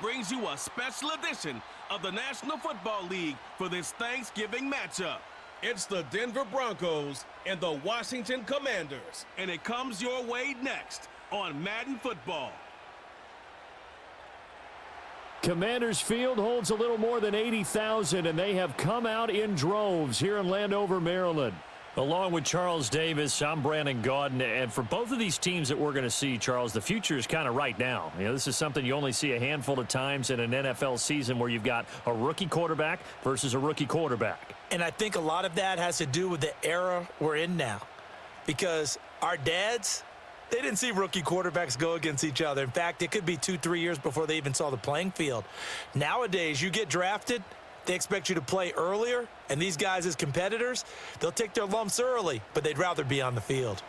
brings you a special edition of the National Football League for this Thanksgiving matchup. It's the Denver Broncos and the Washington Commanders, and it comes your way next on Madden Football. Commanders Field holds a little more than 80,000, and they have come out in droves here in Landover, Maryland. Along with Charles Davis, I'm Brandon Gaudin, and for both of these teams that we're going to see, Charles, the future is kind of right now. You know, this is something you only see a handful of times in an NFL season where you've got a rookie quarterback versus a rookie quarterback. And I think a lot of that has to do with the era we're in now, because our dads, they didn't see rookie quarterbacks go against each other. In fact, it could be 2-3 years before they even saw the playing field. Nowadays, you get drafted, they expect you to play earlier, and these guys as competitors, they'll take their lumps early, but they'd rather be on the field.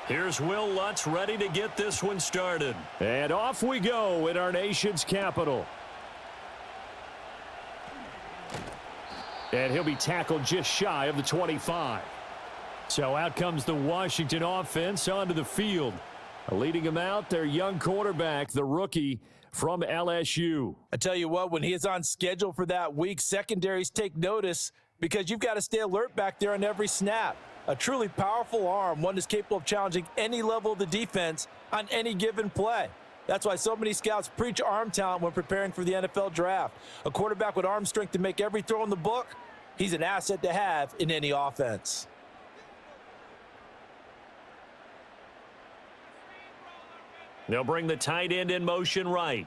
Here's Will Lutz ready to get this one started. And off we go in our nation's capital. And he'll be tackled just shy of the 25. So out comes the Washington offense onto the field. Leading them out, their young quarterback, the rookie from LSU. I tell you what, when he is on schedule for that week, secondaries take notice because you've got to stay alert back there on every snap. A truly powerful arm, one that's capable of challenging any level of the defense on any given play. That's why so many scouts preach arm talent when preparing for the NFL draft. A quarterback with arm strength to make every throw in the book, he's an asset to have in any offense. They'll bring the tight end in motion right.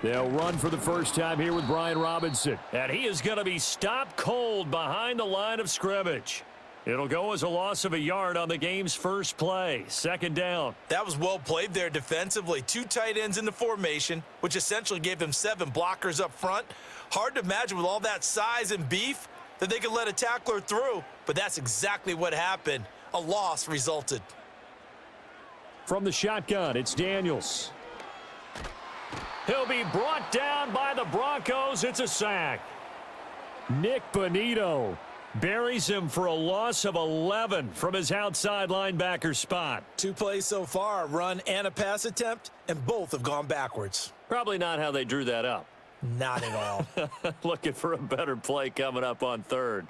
They'll run for the first time here with Brian Robinson. And he is going to be stopped cold behind the line of scrimmage. It'll go as a loss of a yard on the game's first play. Second down. That was well played there defensively. Two tight ends in the formation, which essentially gave them 7 blockers up front. Hard to imagine with all that size and beef that they could let a tackler through, but that's exactly what happened. A loss resulted. From the shotgun, it's Daniels. He'll be brought down by the Broncos. It's a sack. Nick Bonito buries him for a loss of 11 from his outside linebacker spot. 2 plays so far, a run and a pass attempt, and both have gone backwards. Probably not how they drew that up. Not at all. Looking for a better play coming up on third.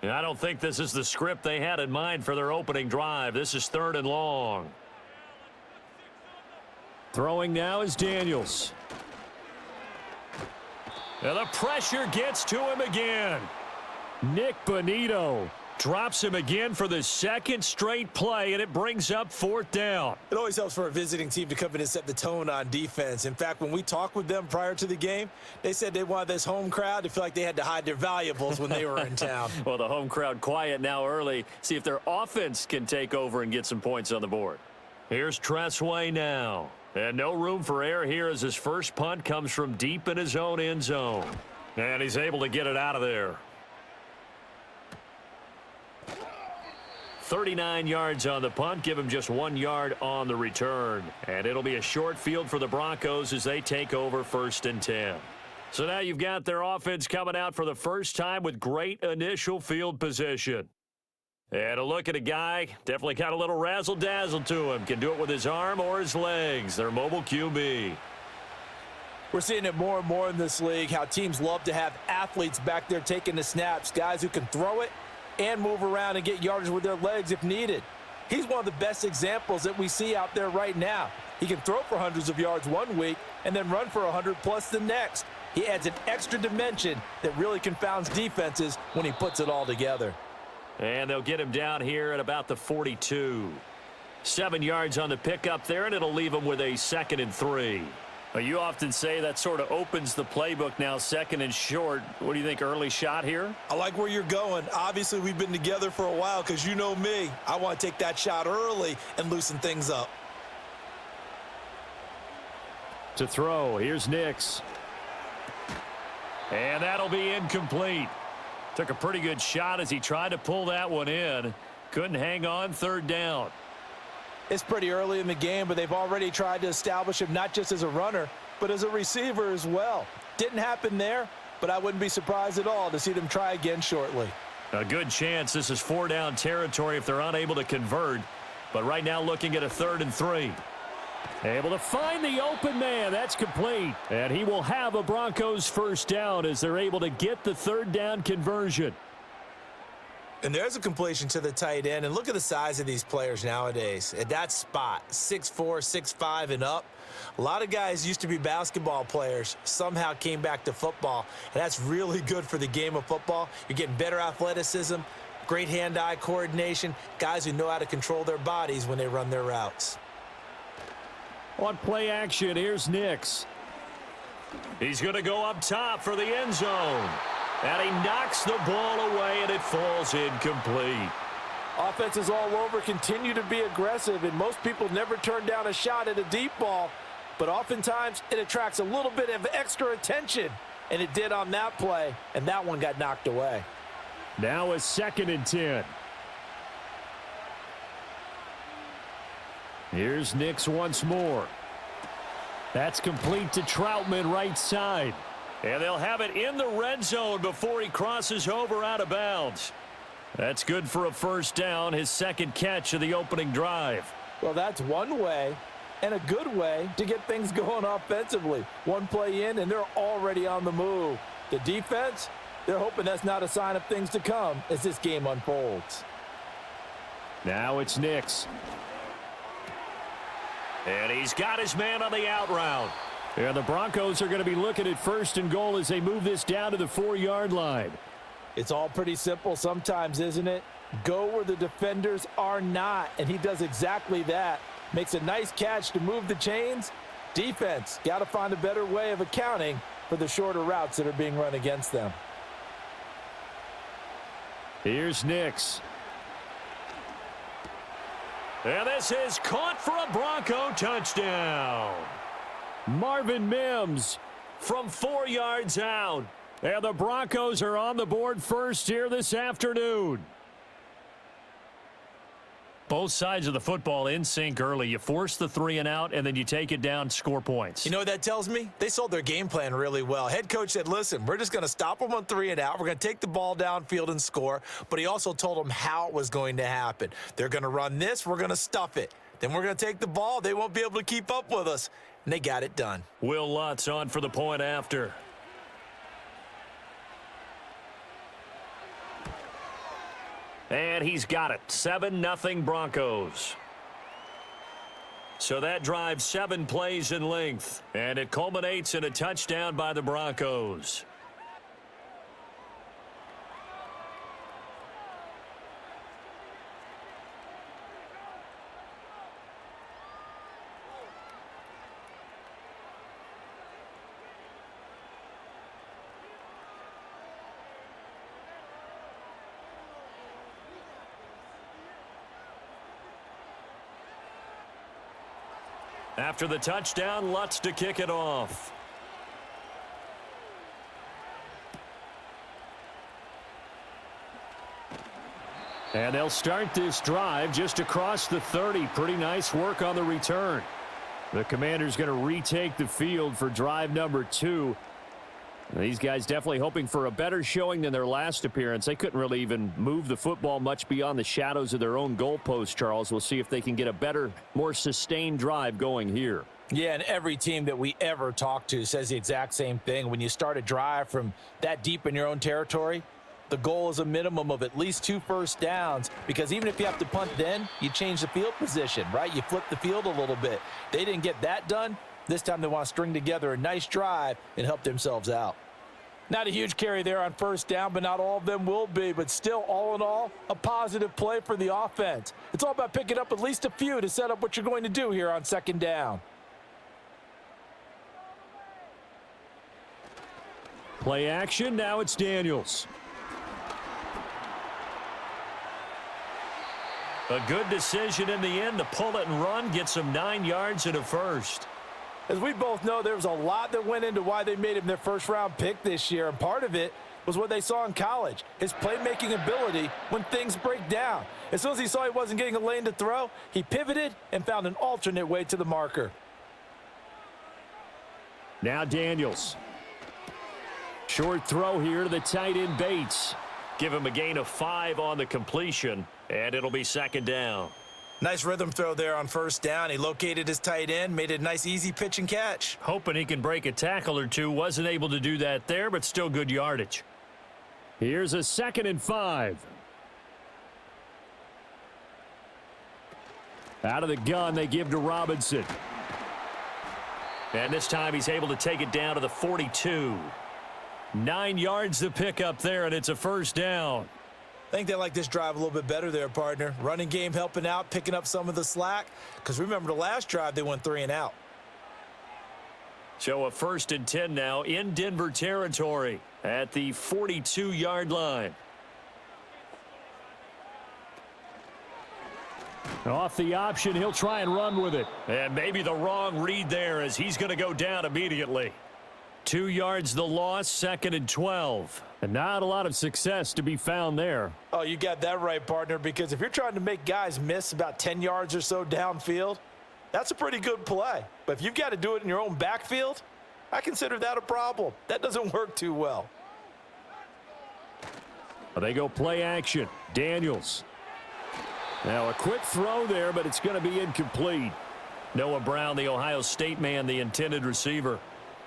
I don't think this is the script they had in mind for their opening drive. This is 3rd and long. Throwing now is Daniels. And the pressure gets to him again. Nick Bonito drops him again for the second straight play, and it brings up 4th down. It always helps for a visiting team to come in and set the tone on defense. In fact, when we talked with them prior to the game, they said they wanted this home crowd to feel like they had to hide their valuables when they were in town. Well, the home crowd quiet now early. See if their offense can take over and get some points on the board. Here's Tressway now. And no room for error here as his first punt comes from deep in his own end zone. And he's able to get it out of there. 39 yards on the punt, give him just 1 yard on the return. And it'll be a short field for the Broncos as they take over 1st and 10. So now you've got their offense coming out for the first time with great initial field position. And a look at a guy, definitely got a little razzle-dazzle to him. Can do it with his arm or his legs. Their mobile QB. We're seeing it more and more in this league, how teams love to have athletes back there taking the snaps, guys who can throw it and move around and get yardage with their legs if needed. He's one of the best examples that we see out there right now. He can throw for hundreds of yards one week and then run for 100+ the next. He adds an extra dimension that really confounds defenses when he puts it all together. And they'll get him down here at about the 42. 7 yards on the pickup there, and it'll leave him with a 2nd and 3. You often say that sort of opens the playbook now, 2nd and short. What do you think, early shot here? I like where you're going. Obviously, we've been together for a while because you know me. I want to take that shot early and loosen things up. To throw, here's Nix. And that'll be incomplete. Took a pretty good shot as he tried to pull that one in. Couldn't hang on, third down. It's pretty early in the game, but they've already tried to establish him not just as a runner, but as a receiver as well. Didn't happen there, but I wouldn't be surprised at all to see them try again shortly. A good chance this is 4-down territory if they're unable to convert. But right now looking at a 3rd and 3. Able to find the open man. That's complete. And he will have a Broncos first down as they're able to get the 3rd down conversion. And there's a completion to the tight end. And look at the size of these players nowadays. At that spot, 6'4", 6'5", and up. A lot of guys used to be basketball players, somehow came back to football. And that's really good for the game of football. You're getting better athleticism, great hand-eye coordination, guys who know how to control their bodies when they run their routes. On play action, here's Nix. He's going to go up top for the end zone. And he knocks the ball away, and it falls incomplete. Offenses all over continue to be aggressive, and most people never turn down a shot at a deep ball. But oftentimes, it attracts a little bit of extra attention, and it did on that play, and that one got knocked away. Now a 2nd and 10. Here's Nix once more. That's complete to Troutman, right side. And they'll have it in the red zone before he crosses over out of bounds. That's good for a first down, his 2nd catch of the opening drive. Well, that's one way and a good way to get things going offensively. One play in, and they're already on the move. The defense, they're hoping that's not a sign of things to come as this game unfolds. Now it's Nix. And he's got his man on the out route. And the Broncos are going to be looking at 1st and goal as they move this down to the 4-yard line. It's all pretty simple sometimes, isn't it? Go where the defenders are not, and he does exactly that. Makes a nice catch to move the chains. Defense, got to find a better way of accounting for the shorter routes that are being run against them. Here's Nix. And this is caught for a Bronco touchdown. Marvin Mims From 4 yards out. and the Broncos are on the board first here this afternoon. Both sides of the football in sync early. You force the 3 and out, and then you take it down, score points. You know what that tells me? They sold their game plan really well. Head coach said, listen, we're just going to stop them on 3 and out. We're going to take the ball downfield and score. But he also told them how it was going to happen. They're going to run this. We're going to stuff it. Then we're going to take the ball. They won't be able to keep up with us. And they got it done. Will Lutz on for the point after. And he's got it. 7-0 Broncos. So that drives 7 plays in length. And it culminates in a touchdown by the Broncos. After the touchdown, Lutz to kick it off. And they'll start this drive just across the 30. Pretty nice work on the return. The Commanders going to retake the field for drive number 2. These guys definitely hoping for a better showing than their last appearance. They couldn't really even move the football much beyond the shadows of their own goalpost, Charles. We'll see if they can get a better, more sustained drive going here. Yeah, and every team that we ever talk to says the exact same thing. When you start a drive from that deep in your own territory, the goal is a minimum of at least 2 first downs, because even if you have to punt then, you change the field position, right? You flip the field a little bit. They didn't get that done. This time they want to string together a nice drive and help themselves out. Not a huge carry there on first down, but not all of them will be. But still, all in all, a positive play for the offense. It's all about picking up at least a few to set up what you're going to do here on second down. Play action, now it's Daniels. A good decision in the end to pull it and run, gets him 9 yards and a first. As we both know, there was a lot that went into why they made him their first-round pick this year, and part of it was what they saw in college, his playmaking ability when things break down. As soon as he saw he wasn't getting a lane to throw, he pivoted and found an alternate way to the marker. Now Daniels. Short throw here to the tight end Bates. Give him a gain of 5 on the completion, and it'll be second down. Nice rhythm throw there on first down. He located his tight end, made it a nice easy pitch and catch. Hoping he can break a tackle or two. Wasn't able to do that there, but still good yardage. Here's a 2nd and 5. Out of the gun, they give to Robinson. And this time he's able to take it down to the 42. 9 yards to pick up there, and it's a first down. I think they like this drive a little bit better there, partner. Running game helping out, picking up some of the slack. Because remember the last drive, they went 3 and out. So a 1st and 10 now in Denver territory at the 42-yard line. Off the option, he'll try and run with it. And maybe the wrong read there as he's going to go down immediately. 2 yards the loss, 2nd and 12. And not a lot of success to be found there. Oh, you got that right, partner, because if you're trying to make guys miss about 10 yards or so downfield, that's a pretty good play. But if you've got to do it in your own backfield, I consider that a problem. That doesn't work too well. They go play action. Daniels. Now a quick throw there, but it's going to be incomplete. Noah Brown, the Ohio State man, the intended receiver.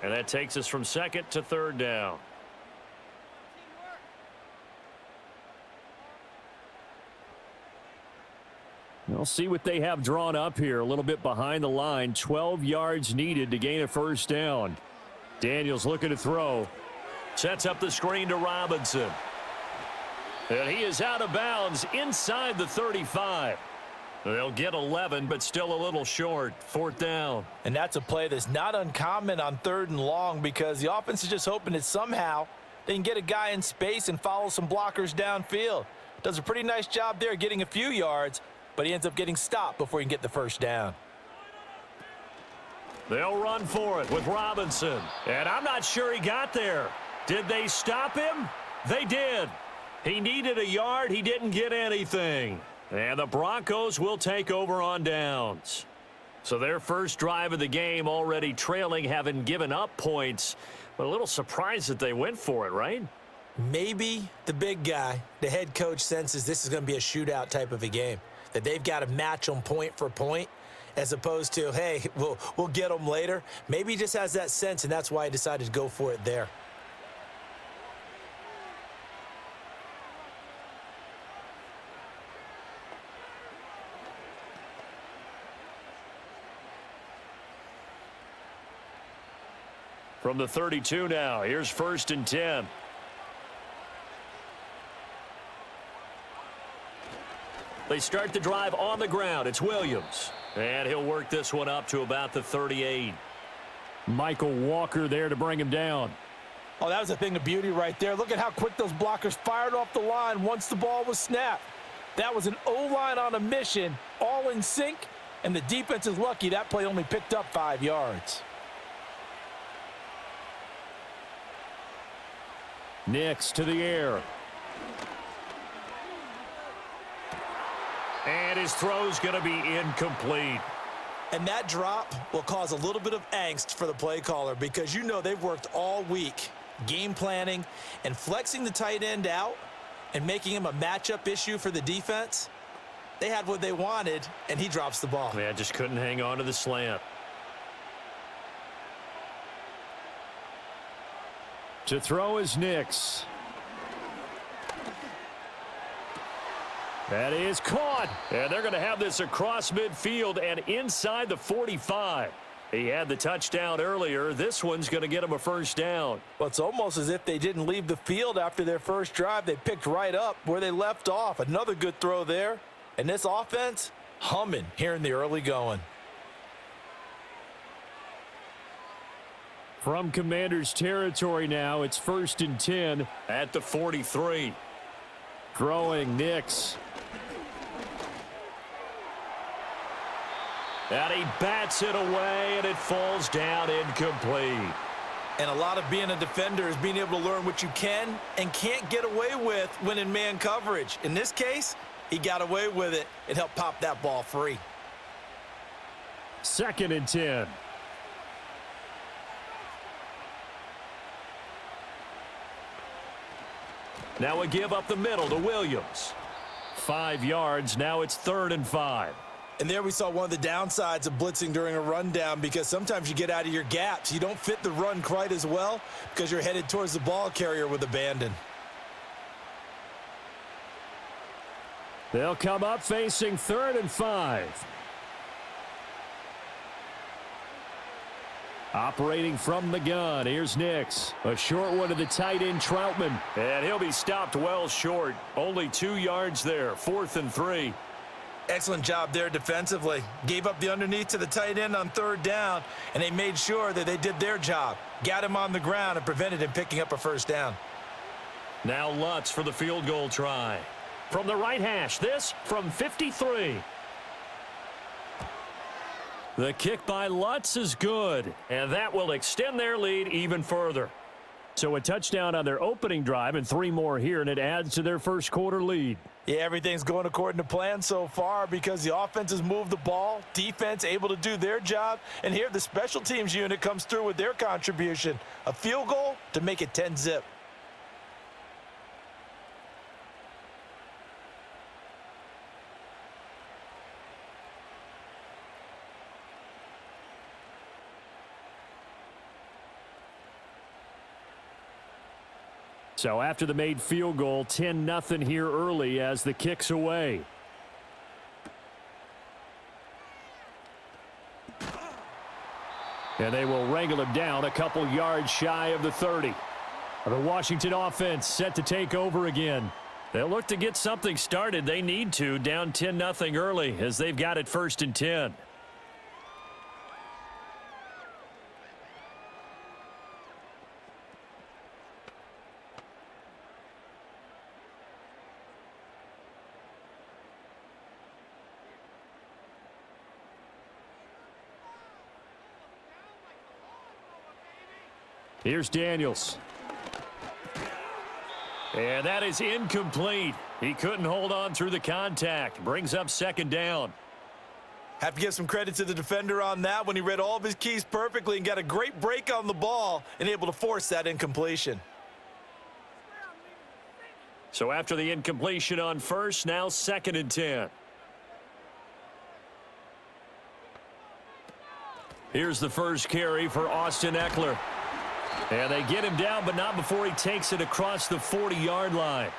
And that takes us from 2nd to 3rd down. We'll see what they have drawn up here. A little bit behind the line. 12 yards needed to gain a first down. Daniels looking to throw. Sets up the screen to Robinson. And he is out of bounds inside the 35. They'll get 11, but still a little short. 4th down. And that's a play that's not uncommon on 3rd and long because the offense is just hoping that somehow they can get a guy in space and follow some blockers downfield. Does a pretty nice job there getting a few yards, but he ends up getting stopped before he can get the first down. They'll run for it with Robinson. And I'm not sure he got there. Did they stop him? They did. He needed a yard. He didn't get anything. And the Broncos will take over on downs. So their first drive of the game already trailing, having given up points. But a little surprised that they went for it, right? Maybe the big guy, the head coach, senses this is going to be a shootout type of a game. That they've got to match them point for point as opposed to, hey, we'll get them later. Maybe he just has that sense, and that's why he decided to go for it there. From the 32 now, here's 1st and 10. They start the drive on the ground. It's Williams. And he'll work this one up to about the 38. Michael Walker there to bring him down. Oh, that was a thing of beauty right there. Look at how quick those blockers fired off the line once the ball was snapped. That was an O-line on a mission, all in sync, and the defense is lucky that play only picked up 5 yards. Nix to the air. And his throw's going to be incomplete. And that drop will cause a little bit of angst for the play caller because you know they've worked all week game planning and flexing the tight end out and making him a matchup issue for the defense. They had what they wanted, and he drops the ball. Yeah, just couldn't hang on to the slant. To throw is Nix. That is caught. And they're going to have this across midfield and inside the 45. He had the touchdown earlier. This one's going to get him a first down. Well, it's almost as if they didn't leave the field after their first drive. They picked right up where they left off. Another good throw there. And this offense, humming here in the early going. From Commanders territory now, it's 1st and 10. At the 43. Throwing Nix. And he bats it away, and it falls down incomplete. And a lot of being a defender is being able to learn what you can and can't get away with when in man coverage. In this case, he got away with it and helped pop that ball free. 2nd and 10. Now a give up the middle to Williams. 5 yards. Now it's 3rd and 5. And there we saw one of the downsides of blitzing during a rundown, because sometimes you get out of your gaps. You don't fit the run quite as well because you're headed towards the ball carrier with abandon. They'll come up facing 3rd and 5. Operating from the gun, here's Nix. A short one to the tight end, Troutman. And he'll be stopped well short. Only 2 yards there, 4th and 3. Excellent job there defensively. Gave up the underneath to the tight end on 3rd down, and they made sure that they did their job. Got him on the ground and prevented him picking up a 1st down. Now Lutz for the field goal try. From the right hash, this from 53. The kick by Lutz is good. And that will extend their lead even further. So a touchdown on their opening drive and 3 more here, and it adds to their first quarter lead. Yeah, everything's going according to plan so far because the offense has moved the ball, defense able to do their job, and here the special teams unit comes through with their contribution. A field goal to make it 10-zip. So after the made field goal, 10-0 here early as the kick's away. And they will wrangle him down a couple yards shy of the 30. The Washington offense set to take over again. They'll look to get something started. They need to, down 10-0 early as they've got it 1st and 10. Here's Daniels. And that is incomplete. He couldn't hold on through the contact. Brings up 2nd down. Have to give some credit to the defender on that when he read all of his keys perfectly and got a great break on the ball and able to force that incompletion. So after the incompletion on 1st, now 2nd and 10. Here's the first carry for Austin Eckler. And they get him down, but not before he takes it across the 40-yard line.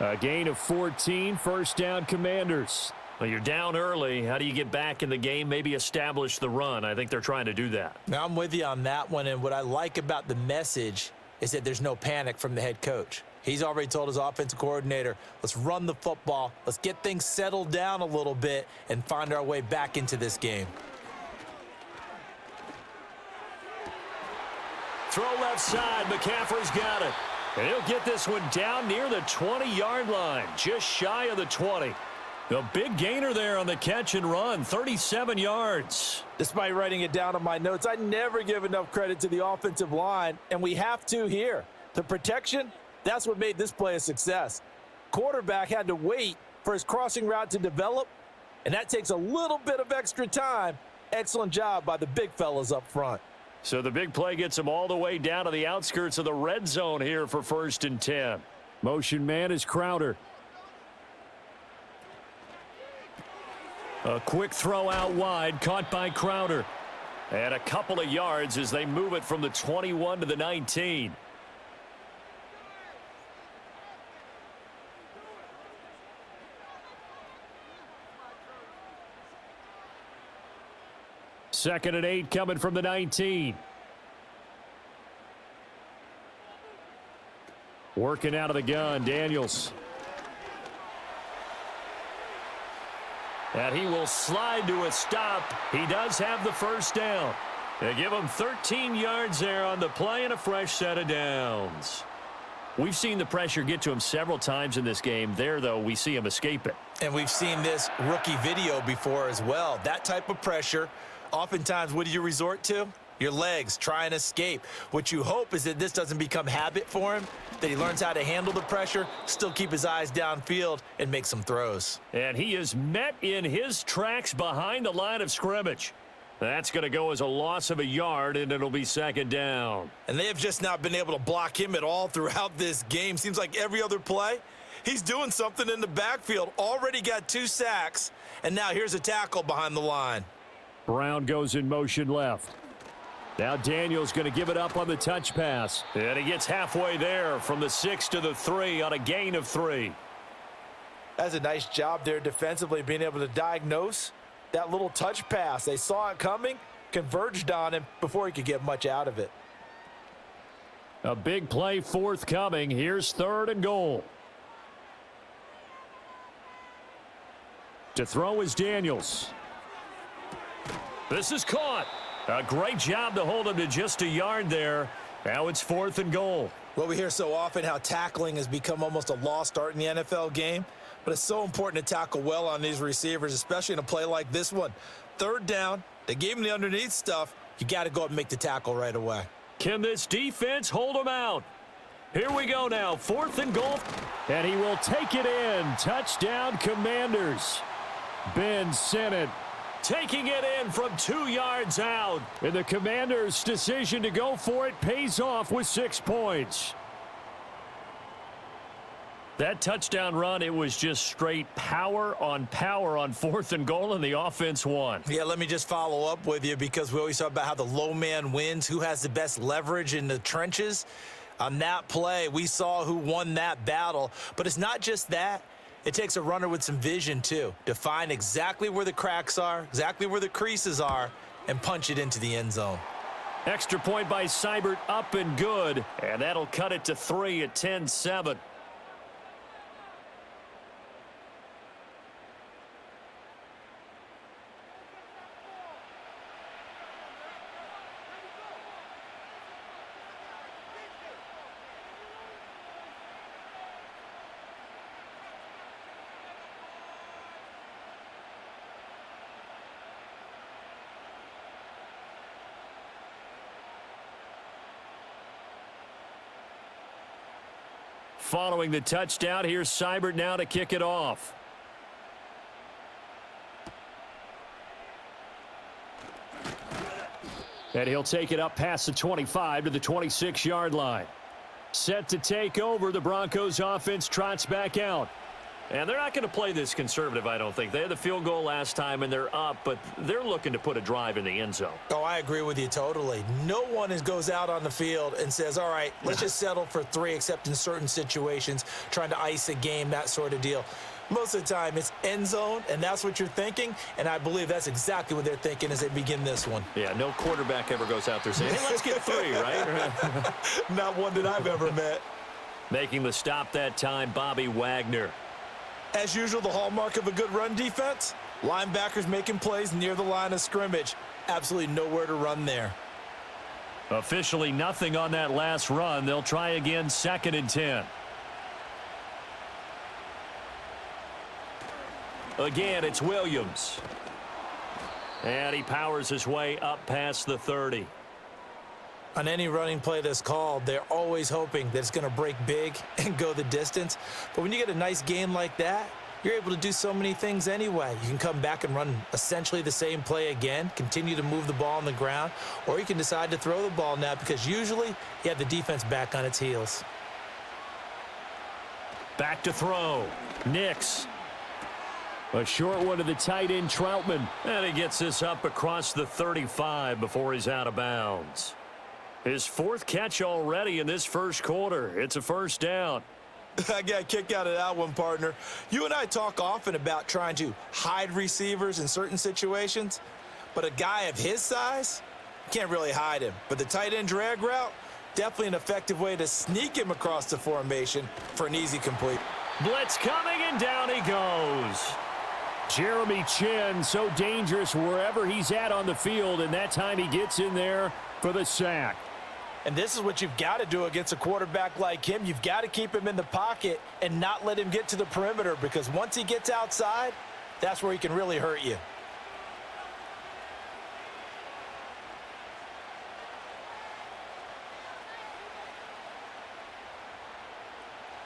A gain of 14, 1st down Commanders. Well, you're down early. How do you get back in the game? Maybe establish the run. I think they're trying to do that. Now, I'm with you on that one, and what I like about the message is that there's no panic from the head coach. He's already told his offensive coordinator, let's run the football, let's get things settled down a little bit and find our way back into this game. Throw left side. McCaffrey's got it. And he'll get this one down near the 20-yard line, just shy of the 20. The big gainer there on the catch and run, 37 yards. Despite writing it down on my notes, I never give enough credit to the offensive line, and we have to here. The protection, that's what made this play a success. Quarterback had to wait for his crossing route to develop, and that takes a little bit of extra time. Excellent job by the big fellas up front. So the big play gets him all the way down to the outskirts of the red zone here for 1st and 10. Motion man is Crowder. A quick throw out wide, caught by Crowder. And a couple of yards as they move it from the 21 to the 19. Second and 8 coming from the 19. Working out of the gun, Daniels. And he will slide to a stop. He does have the 1st down. They give him 13 yards there on the play and a fresh set of downs. We've seen the pressure get to him several times in this game. There, though, we see him escape it. And we've seen this rookie video before as well. That type of pressure, oftentimes, what do you resort to? Your legs, try and escape. What you hope is that this doesn't become habit for him, that he learns how to handle the pressure, still keep his eyes downfield, and make some throws. And he is met in his tracks behind the line of scrimmage. That's going to go as a loss of a yard, and it'll be second down. And they have just not been able to block him at all throughout this game. Seems like every other play, he's doing something in the backfield. Already got 2 sacks, and now here's a tackle behind the line. Brown goes in motion left. Now Daniel's going to give it up on the touch pass. And he gets halfway there from the 6 to the 3 on a gain of 3. That's a nice job there defensively, being able to diagnose that little touch pass. They saw it coming, converged on him before he could get much out of it. A big play forthcoming. Here's 3rd and goal. To throw is Daniels. This is caught. A great job to hold him to just a yard there. Now it's 4th and goal. Well, we hear so often how tackling has become almost a lost art in the NFL game, but it's so important to tackle well on these receivers, especially in a play like this one. 3rd down, they gave him the underneath stuff. You got to go up and make the tackle right away. Can this defense hold him out? Here we go now, 4th and goal. And he will take it in. Touchdown, Commanders. Ben Sinnott taking it in from 2 yards out. And the Commanders' decision to go for it pays off with 6 points. That touchdown run, it was just straight power on 4th and goal, and the offense won. Yeah, let me just follow up with you, because we always talk about how the low man wins, who has the best leverage in the trenches. On that play, we saw who won that battle. But it's not just that. It takes a runner with some vision, too, to find exactly where the cracks are, exactly where the creases are, and punch it into the end zone. Extra point by Seibert, up and good, and that'll cut it to 3 at 10-7. Following the touchdown, here's Seibert now to kick it off. And he'll take it up past the 25 to the 26-yard line. Set to take over, the Broncos offense trots back out. And they're not going to play this conservative, I don't think. They had the field goal last time, and they're up, but they're looking to put a drive in the end zone. Oh, I agree with you totally. No one goes out on the field and says, all right, let's just settle for 3, except in certain situations, trying to ice a game, that sort of deal. Most of the time, it's end zone, and that's what you're thinking, and I believe that's exactly what they're thinking as they begin this one. Yeah, no quarterback ever goes out there saying, hey, let's get 3, right? Not one that I've ever met. Making the stop that time, Bobby Wagner. As usual, the hallmark of a good run defense, linebackers making plays near the line of scrimmage. Absolutely nowhere to run there. Officially nothing on that last run. They'll try again, 2nd and 10. Again, it's Williams. And he powers his way up past the 30. On any running play that's called, they're always hoping that it's going to break big and go the distance. But when you get a nice gain like that, you're able to do so many things anyway. You can come back and run essentially the same play again, continue to move the ball on the ground, or you can decide to throw the ball now, because usually you have the defense back on its heels. Back to throw. Nix. A short one to the tight end, Troutman. And he gets this up across the 35 before he's out of bounds. His 4th catch already in this first quarter. It's a 1st down. I got a kick out of that one, partner. You and I talk often about trying to hide receivers in certain situations, but a guy of his size, can't really hide him. But the tight end drag route, definitely an effective way to sneak him across the formation for an easy complete. Blitz coming, and down he goes. Jeremy Chin, so dangerous wherever he's at on the field, and that time he gets in there for the sack. And this is what you've got to do against a quarterback like him. You've got to keep him in the pocket and not let him get to the perimeter, because once he gets outside, that's where he can really hurt you.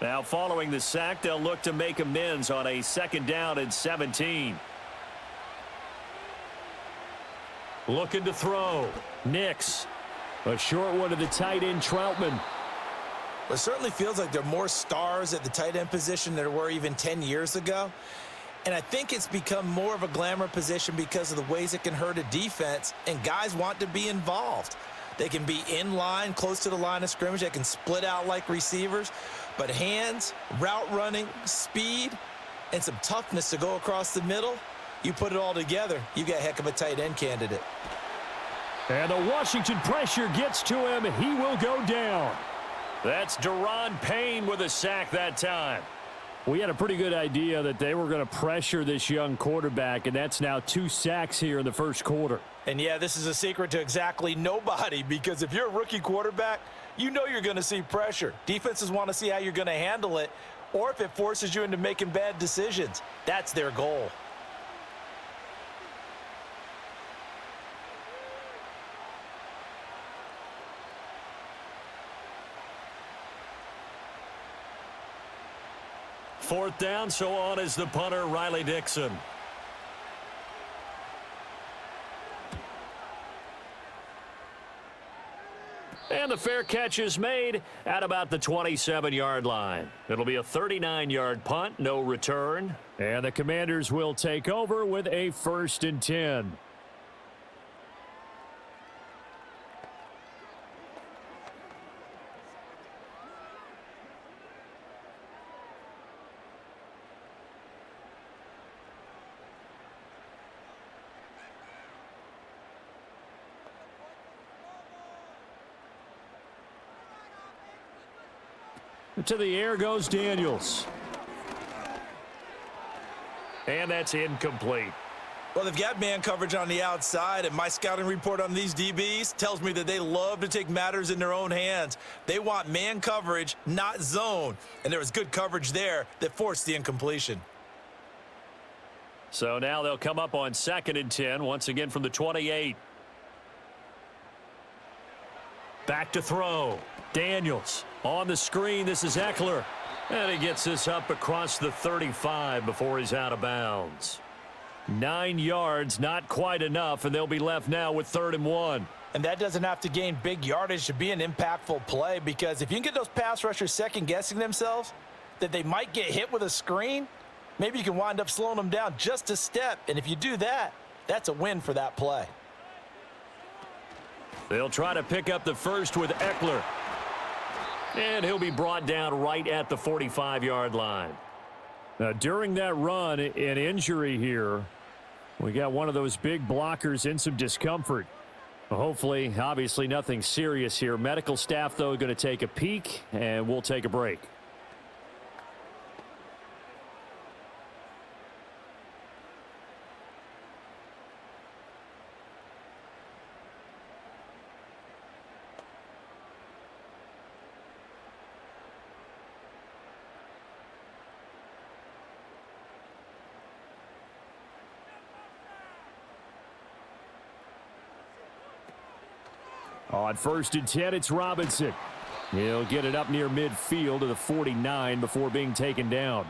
Now, following the sack, they'll look to make amends on a 2nd down and 17. Looking to throw. Nix. A short one to the tight end, Troutman. It certainly feels like there are more stars at the tight end position than there were even 10 years ago. And I think it's become more of a glamour position because of the ways it can hurt a defense, and guys want to be involved. They can be in line, close to the line of scrimmage. They can split out like receivers. But hands, route running, speed, and some toughness to go across the middle, you put it all together, you got a heck of a tight end candidate. And the Washington pressure gets to him. He will go down. That's Daron Payne with a sack that time. We had a pretty good idea that they were going to pressure this young quarterback, and that's now 2 sacks here in the first quarter. And, yeah, this is a secret to exactly nobody, because if you're a rookie quarterback, you know you're going to see pressure. Defenses want to see how you're going to handle it, or if it forces you into making bad decisions. That's their goal. Fourth down, so on is the punter, Riley Dixon. And the fair catch is made at about the 27-yard line. It'll be a 39-yard punt, no return. And the Commanders will take over with a 1st and 10. To the air goes Daniels. And that's incomplete. Well, they've got man coverage on the outside, and my scouting report on these DBs tells me that they love to take matters in their own hands. They want man coverage, not zone. And there was good coverage there that forced the incompletion. So now they'll come up on 2nd and 10, once again from the 28. Back to throw. Daniels on the screen. This is Eckler. And he gets this up across the 35 before he's out of bounds. 9 yards, not quite enough, and they'll be left now with 3rd and 1. And that doesn't have to gain big yardage to be an impactful play, because if you can get those pass rushers second-guessing themselves that they might get hit with a screen, maybe you can wind up slowing them down just a step. And if you do that, that's a win for that play. They'll try to pick up the first with Eckler. And he'll be brought down right at the 45-yard line. During that run, an injury here. We got one of those big blockers in some discomfort. Hopefully, obviously nothing serious here. Medical staff, though, going to take a peek, and we'll take a break. On 1st and 10, it's Robinson. He'll get it up near midfield to the 49 before being taken down.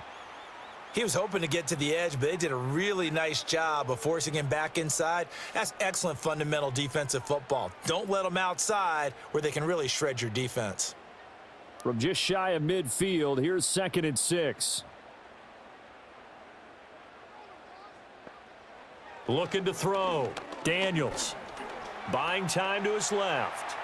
He was hoping to get to the edge, but they did a really nice job of forcing him back inside. That's excellent fundamental defensive football. Don't let them outside where they can really shred your defense. From just shy of midfield, here's 2nd and 6. Looking to throw. Daniels. Buying time to his left.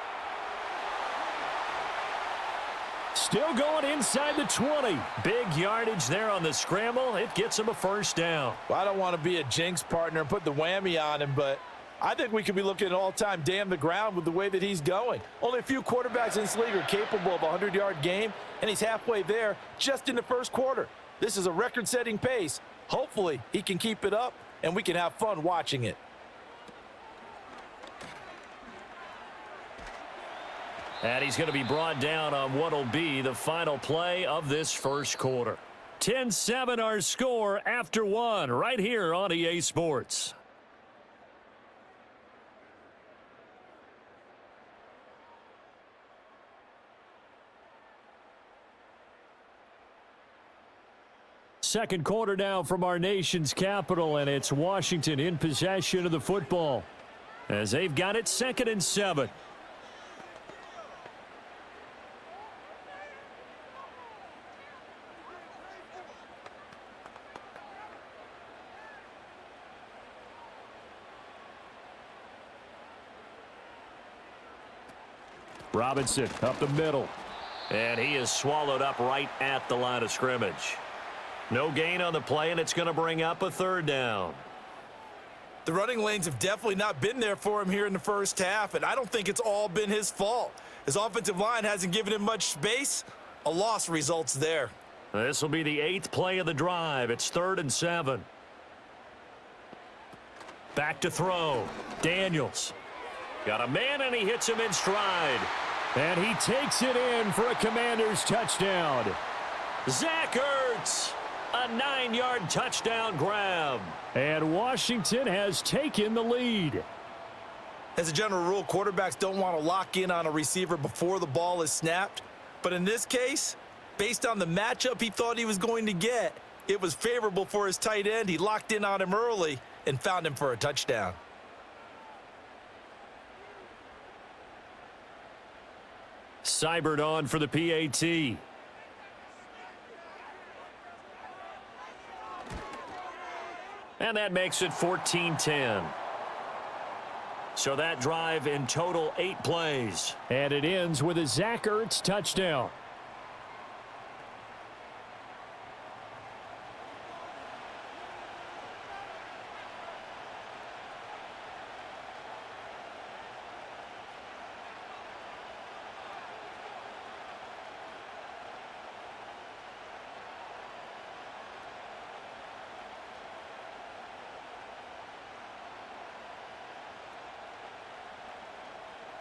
Still going inside the 20. Big yardage there on the scramble. It gets him a 1st down. Well, I don't want to be a jinx partner and put the whammy on him, but I think we could be looking at all-time damn the ground with the way that he's going. Only a few quarterbacks in this league are capable of a 100-yard game, and he's halfway there just in the first quarter. This is a record-setting pace. Hopefully, he can keep it up, and we can have fun watching it. And he's going to be brought down on what will be the final play of this first quarter. 10-7 our score after one right here on EA Sports. Second quarter now from our nation's capital, and it's Washington in possession of the football as they've got it 2nd and 7. Robinson up the middle. And he is swallowed up right at the line of scrimmage. No gain on the play, and it's going to bring up a 3rd down. The running lanes have definitely not been there for him here in the first half, and I don't think it's all been his fault. His offensive line hasn't given him much space. A loss results there. This will be the 8th play of the drive. It's 3rd and 7. Back to throw. Daniels. Got a man, and he hits him in stride. And he takes it in for a Commanders touchdown. Zach Ertz. A 9-yard touchdown grab. And Washington has taken the lead. As a general rule, quarterbacks don't want to lock in on a receiver before the ball is snapped. But in this case, based on the matchup he thought he was going to get, it was favorable for his tight end. He locked in on him early and found him for a touchdown. Seibert on for the PAT. And that makes it 14-10. So that drive in total 8 plays. And it ends with a Zach Ertz touchdown.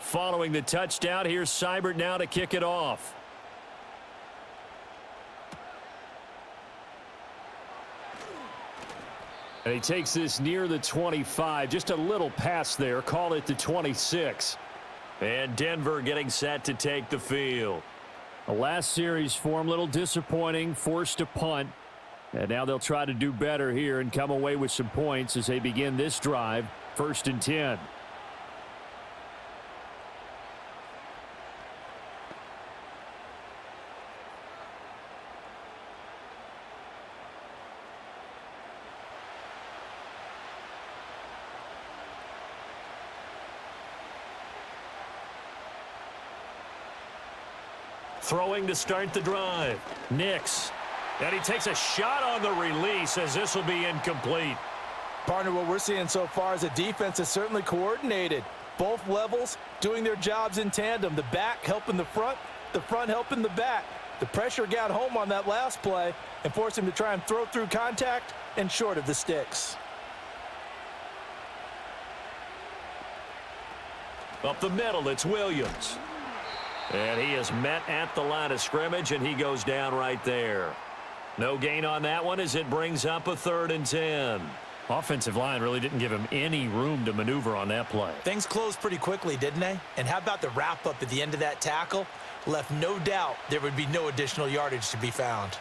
Following the touchdown, here's Seibert now to kick it off. And he takes this near the 25. Just a little pass there. Call it the 26. And Denver getting set to take the field. The last series for him, a little disappointing. Forced a punt. And now they'll try to do better here and come away with some points as they begin this drive. 1st and 10. Throwing to start the drive. Nix. And he takes a shot on the release as this will be incomplete. Partner, what we're seeing so far is a defense is certainly coordinated. Both levels doing their jobs in tandem. The back helping the front helping the back. The pressure got home on that last play and forced him to try and throw through contact and short of the sticks. Up the middle, it's Williams. And he is met at the line of scrimmage, and he goes down right there. No gain on that one as it brings up a 3rd and 10. Offensive line really didn't give him any room to maneuver on that play. Things closed pretty quickly, didn't they? And how about the wrap-up at the end of that tackle? Left no doubt there would be no additional yardage to be found.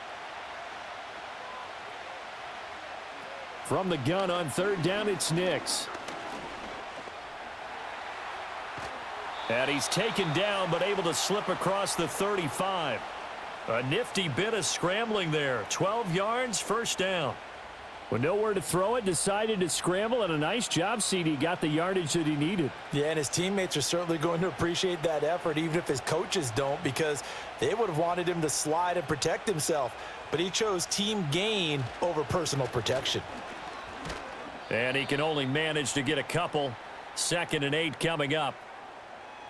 From the gun on 3rd down, it's Nix. And he's taken down but able to slip across the 35. A nifty bit of scrambling there. 12 yards, 1st down. With nowhere to throw it, decided to scramble, and a nice job, CD. Got the yardage that he needed. Yeah, and his teammates are certainly going to appreciate that effort, even if his coaches don't, because they would have wanted him to slide and protect himself. But he chose team gain over personal protection. And he can only manage to get a couple. 2nd and 8 coming up.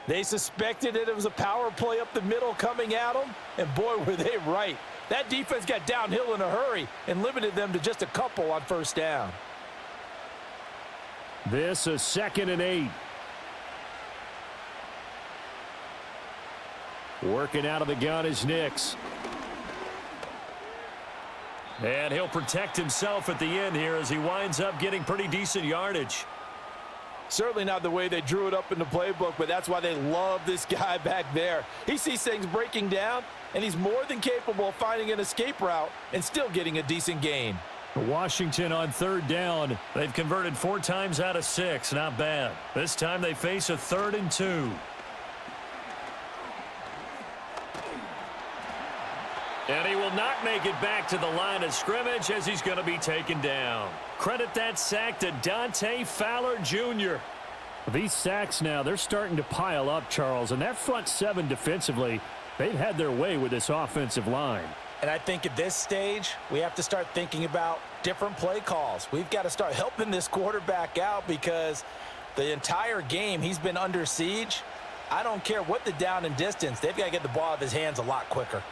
They suspected it was a power play up the middle coming at them, and boy, were they right. That defense got downhill in a hurry and limited them to just a couple on 1st down. This is 2nd and 8. Working out of the gun is Nix. And he'll protect himself at the end here as he winds up getting pretty decent yardage. Certainly not the way they drew it up in the playbook, but that's why they love this guy back there. He sees things breaking down, and he's more than capable of finding an escape route and still getting a decent gain. Washington on third down. They've converted 4 times out of 6. Not bad. This time they face a 3rd and 2. And he will not make it back to the line of scrimmage as he's going to be taken down. Credit that sack to Dante Fowler Jr. These sacks now, they're starting to pile up, Charles. And that front 7 defensively, they've had their way with this offensive line. And I think at this stage, we have to start thinking about different play calls. We've got to start helping this quarterback out because the entire game he's been under siege. I don't care what the down and distance. They've got to get the ball out of his hands a lot quicker.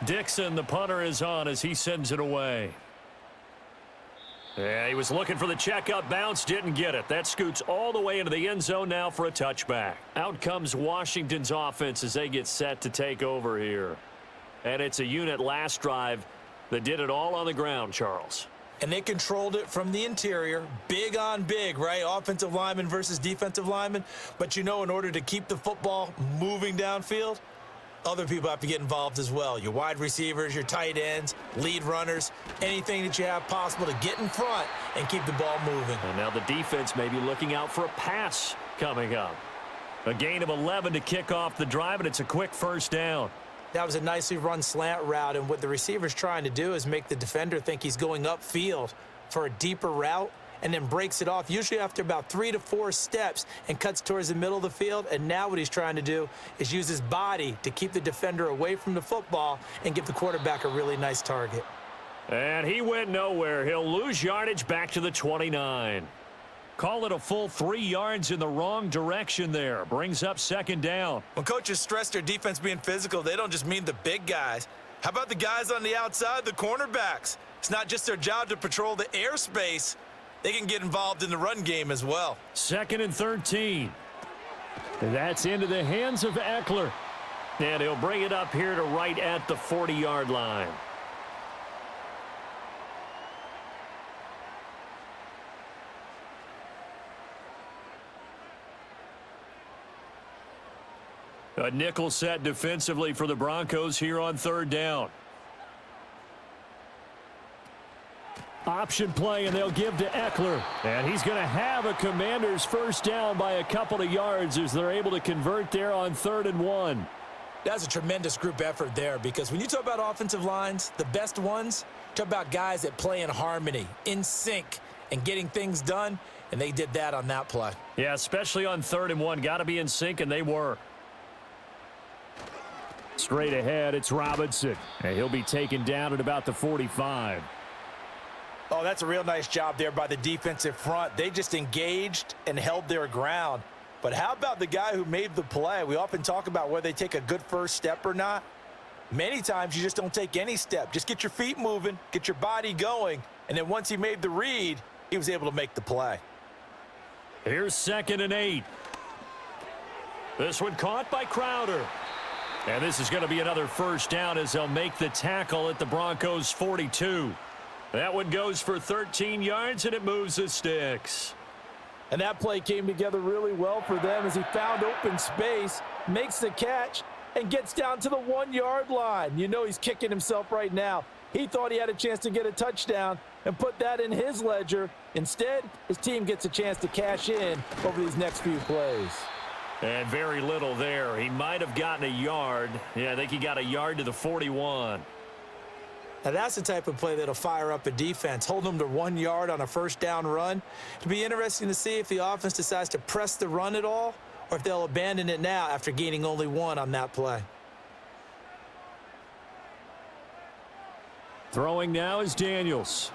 Dixon, the punter, is on as he sends it away. Yeah, he was looking for the checkup bounce, didn't get it. That scoots all the way into the end zone now for a touchback. Out comes Washington's offense as they get set to take over here. And it's a unit last drive that did it all on the ground, Charles. And they controlled it from the interior, big on big, right? Offensive lineman versus defensive lineman. But, in order to keep the football moving downfield, other people have to get involved as well. Your wide receivers, your tight ends, lead runners, anything that you have possible to get in front and keep the ball moving. And now the defense may be looking out for a pass coming up. A gain of 11 to kick off the drive, and it's a quick first down. That was a nicely run slant route, and what the receiver's trying to do is make the defender think he's going upfield for a deeper route and then breaks it off, usually after about 3 to 4 steps, and cuts towards the middle of the field. And now what he's trying to do is use his body to keep the defender away from the football and give the quarterback a really nice target. And he went nowhere. He'll lose yardage back to the 29. Call it a full 3 yards in the wrong direction there. Brings up second down. When coaches stress their defense being physical, they don't just mean the big guys. How about the guys on the outside, the cornerbacks? It's not just their job to patrol the airspace. They can get involved in the run game as well. 2nd and 13. That's into the hands of Eckler. And he'll bring it up here to right at the 40-yard line. A nickel set defensively for the Broncos here on 3rd down. Option play, and they'll give to Eckler. And he's going to have a Commanders first down by a couple of yards as they're able to convert there on 3rd and 1. That's a tremendous group effort there, because when you talk about offensive lines, the best ones, talk about guys that play in harmony, in sync, and getting things done, and they did that on that play. Yeah, especially on 3rd and 1. Got to be in sync, and they were. Straight ahead, it's Robinson. And he'll be taken down at about the 45. Oh, that's a real nice job there by the defensive front. They just engaged and held their ground. But how about the guy who made the play? We often talk about whether they take a good first step or not. Many times you just don't take any step. Just get your feet moving, get your body going, and then once he made the read, he was able to make the play. Here's 2nd and 8. This one caught by Crowder. And this is going to be another first down as they'll make the tackle at the Broncos' 42. That one goes for 13 yards, and it moves the sticks. And that play came together really well for them as he found open space, makes the catch, and gets down to the 1-yard line. He's kicking himself right now. He thought he had a chance to get a touchdown and put that in his ledger. Instead, his team gets a chance to cash in over these next few plays. And very little there. He might have gotten a yard. Yeah, I think he got a yard to the 41. Now, that's the type of play that'll fire up a defense, hold them to 1 yard on a first down run. It'll be interesting to see if the offense decides to press the run at all or if they'll abandon it now after gaining only 1 on that play. Throwing now is Daniels.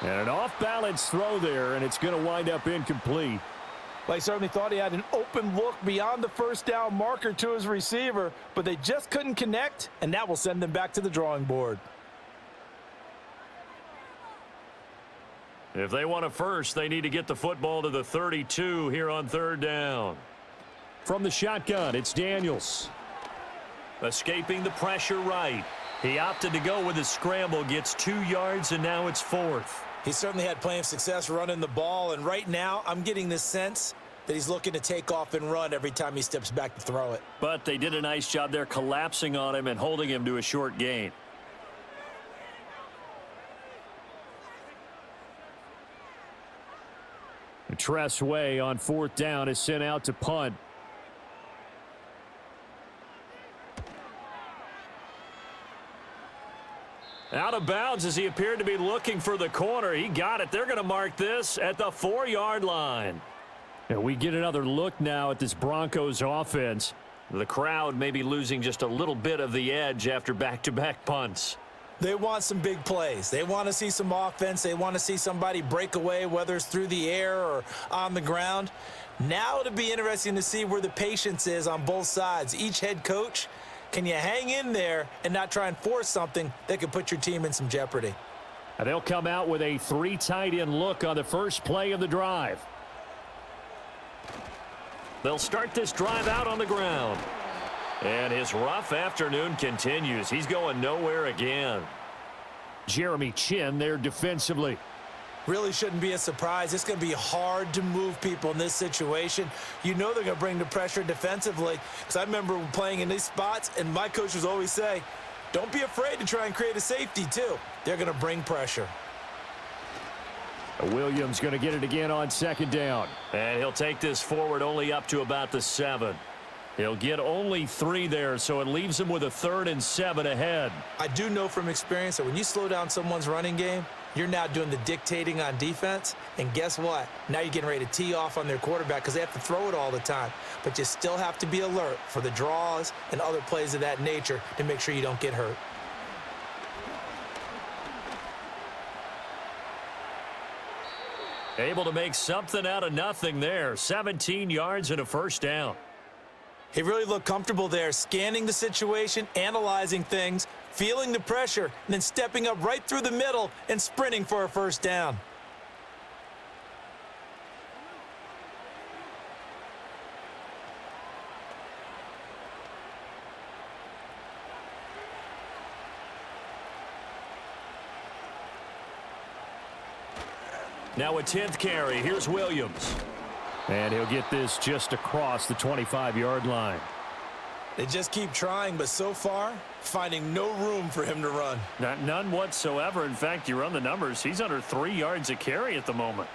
And an off-balance throw there, and it's going to wind up incomplete. Well, he certainly thought he had an open look beyond the first down marker to his receiver, but they just couldn't connect, and that will send them back to the drawing board. If they want a first, they need to get the football to the 32 here on third down. From the shotgun, it's Daniels. Escaping the pressure right. He opted to go with his scramble, gets 2 yards, and now it's 4th. He certainly had plenty of success running the ball, and right now I'm getting this sense that he's looking to take off and run every time he steps back to throw it. But they did a nice job there collapsing on him and holding him to a short gain. Tress Way on 4th down is sent out to punt. Out of bounds as he appeared to be looking for the corner. He got it. They're going to mark this at the 4-yard line. And we get another look now at this Broncos offense. The crowd may be losing just a little bit of the edge after back-to-back punts. They want some big plays. They want to see some offense. They want to see somebody break away, whether it's through the air or on the ground. Now it'll be interesting to see where the patience is on both sides. Each head coach, can you hang in there and not try and force something that could put your team in some jeopardy? And they'll come out with a 3 tight end look on the first play of the drive. They'll start this drive out on the ground. And his rough afternoon continues. He's going nowhere again. Jeremy Chin there defensively. Really shouldn't be a surprise. It's going to be hard to move people in this situation. You know they're going to bring the pressure defensively. Because I remember playing in these spots, and my coaches always say, don't be afraid to try and create a safety, too. They're going to bring pressure. Williams going to get it again on 2nd down. And he'll take this forward only up to about the 7. He'll get only 3 there, so it leaves him with a 3rd and 7 ahead. I do know from experience that when you slow down someone's running game, you're now doing the dictating on defense. And guess what? Now you're getting ready to tee off on their quarterback because they have to throw it all the time. But you still have to be alert for the draws and other plays of that nature to make sure you don't get hurt. Able to make something out of nothing there. 17 yards and a 1st down. He really looked comfortable there, scanning the situation, analyzing things, feeling the pressure, and then stepping up right through the middle and sprinting for a 1st down. Now a 10th carry. Here's Williams. And he'll get this just across the 25-yard line. They just keep trying, but so far, finding no room for him to run. None whatsoever. In fact, you run the numbers. He's under 3 yards a carry at the moment.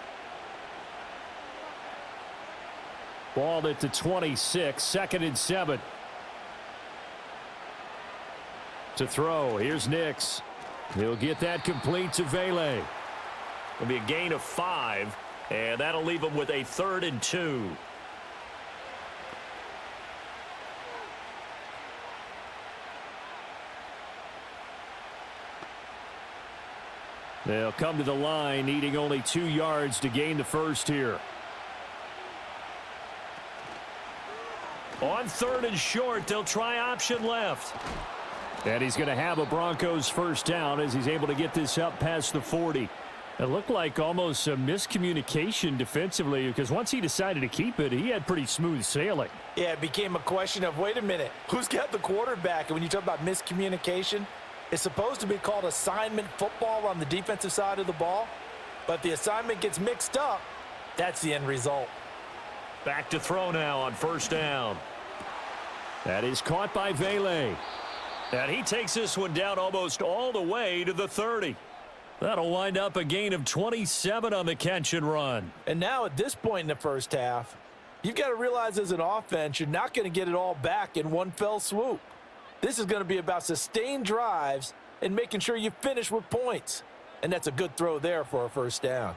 Ball at the 26, 2nd and 7. To throw, here's Nix. He'll get that complete to Vele. It'll be a gain of 5, and that'll leave him with a 3rd and 2. They'll come to the line, needing only 2 yards to gain the first here. On 3rd and short, they'll try option left. And he's going to have a Broncos 1st down as he's able to get this up past the 40. It looked like almost a miscommunication defensively because once he decided to keep it, he had pretty smooth sailing. Yeah, it became a question of, wait a minute, who's got the quarterback? And when you talk about miscommunication, it's supposed to be called assignment football on the defensive side of the ball. But the assignment gets mixed up. That's the end result. Back to throw now on 1st down. That is caught by Vele. And he takes this one down almost all the way to the 30. That'll wind up a gain of 27 on the catch and run. And now at this point in the first half, you've got to realize as an offense, you're not going to get it all back in one fell swoop. This is going to be about sustained drives and making sure you finish with points. And that's a good throw there for a 1st down.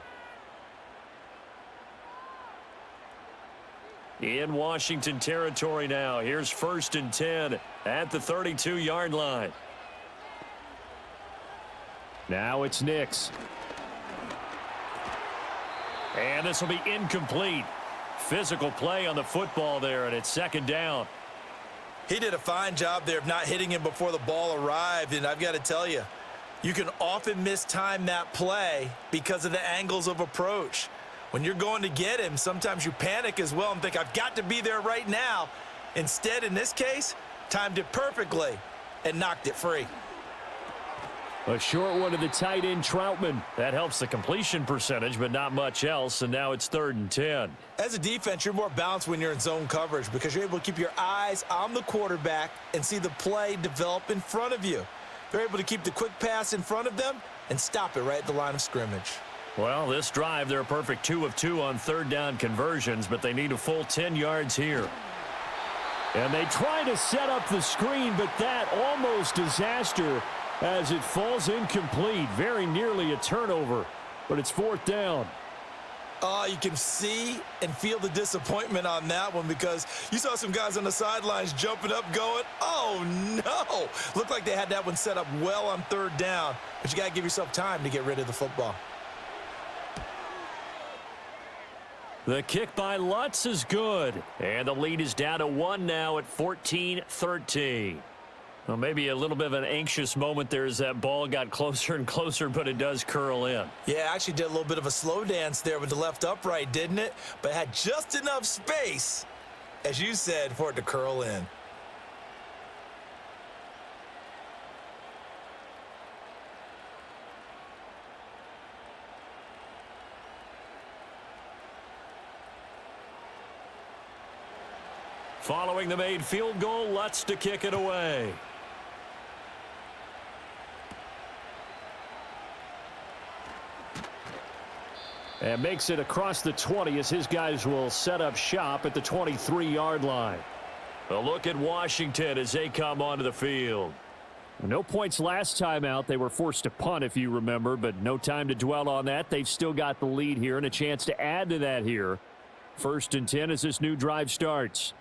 In Washington territory now. Here's 1st and 10 at the 32-yard line. Now it's Nix. And this will be incomplete. Physical play on the football there, and it's 2nd down. He did a fine job there of not hitting him before the ball arrived, and I've got to tell you, You can often mistime that play because of the angles of approach. When you're going to get him, sometimes you panic as well and think, I've got to be there right now. Instead, in this case, timed it perfectly and knocked it free. A short one to the tight end, Troutman. That helps the completion percentage, but not much else, and now it's 3rd and 10. As a defense, you're more balanced when you're in zone coverage because you're able to keep your eyes on the quarterback and see the play develop in front of you. They're able to keep the quick pass in front of them and stop it right at the line of scrimmage. Well, this drive, they're a perfect 2 of 2 on 3rd down conversions, but they need a full 10 yards here. And they try to set up the screen, but that almost disaster as it falls incomplete. Very nearly a turnover, but it's 4th down. You can see and feel the disappointment on that one because you saw some guys on the sidelines jumping up going, oh, no. Looked like they had that one set up well on 3rd down, but you got to give yourself time to get rid of the football. The kick by Lutz is good, and the lead is down to 1 now at 14-13. Well, maybe a little bit of an anxious moment there as that ball got closer and closer, but it does curl in. Yeah, actually did a little bit of a slow dance there with the left upright, didn't it? But had just enough space, as you said, for it to curl in. Following the made field goal, Lutz to kick it away. And makes it across the 20 as his guys will set up shop at the 23-yard line. A look at Washington as they come onto the field. No points last time out. They were forced to punt, if you remember, but no time to dwell on that. They've still got the lead here and a chance to add to that here. 1st and 10 as this new drive starts.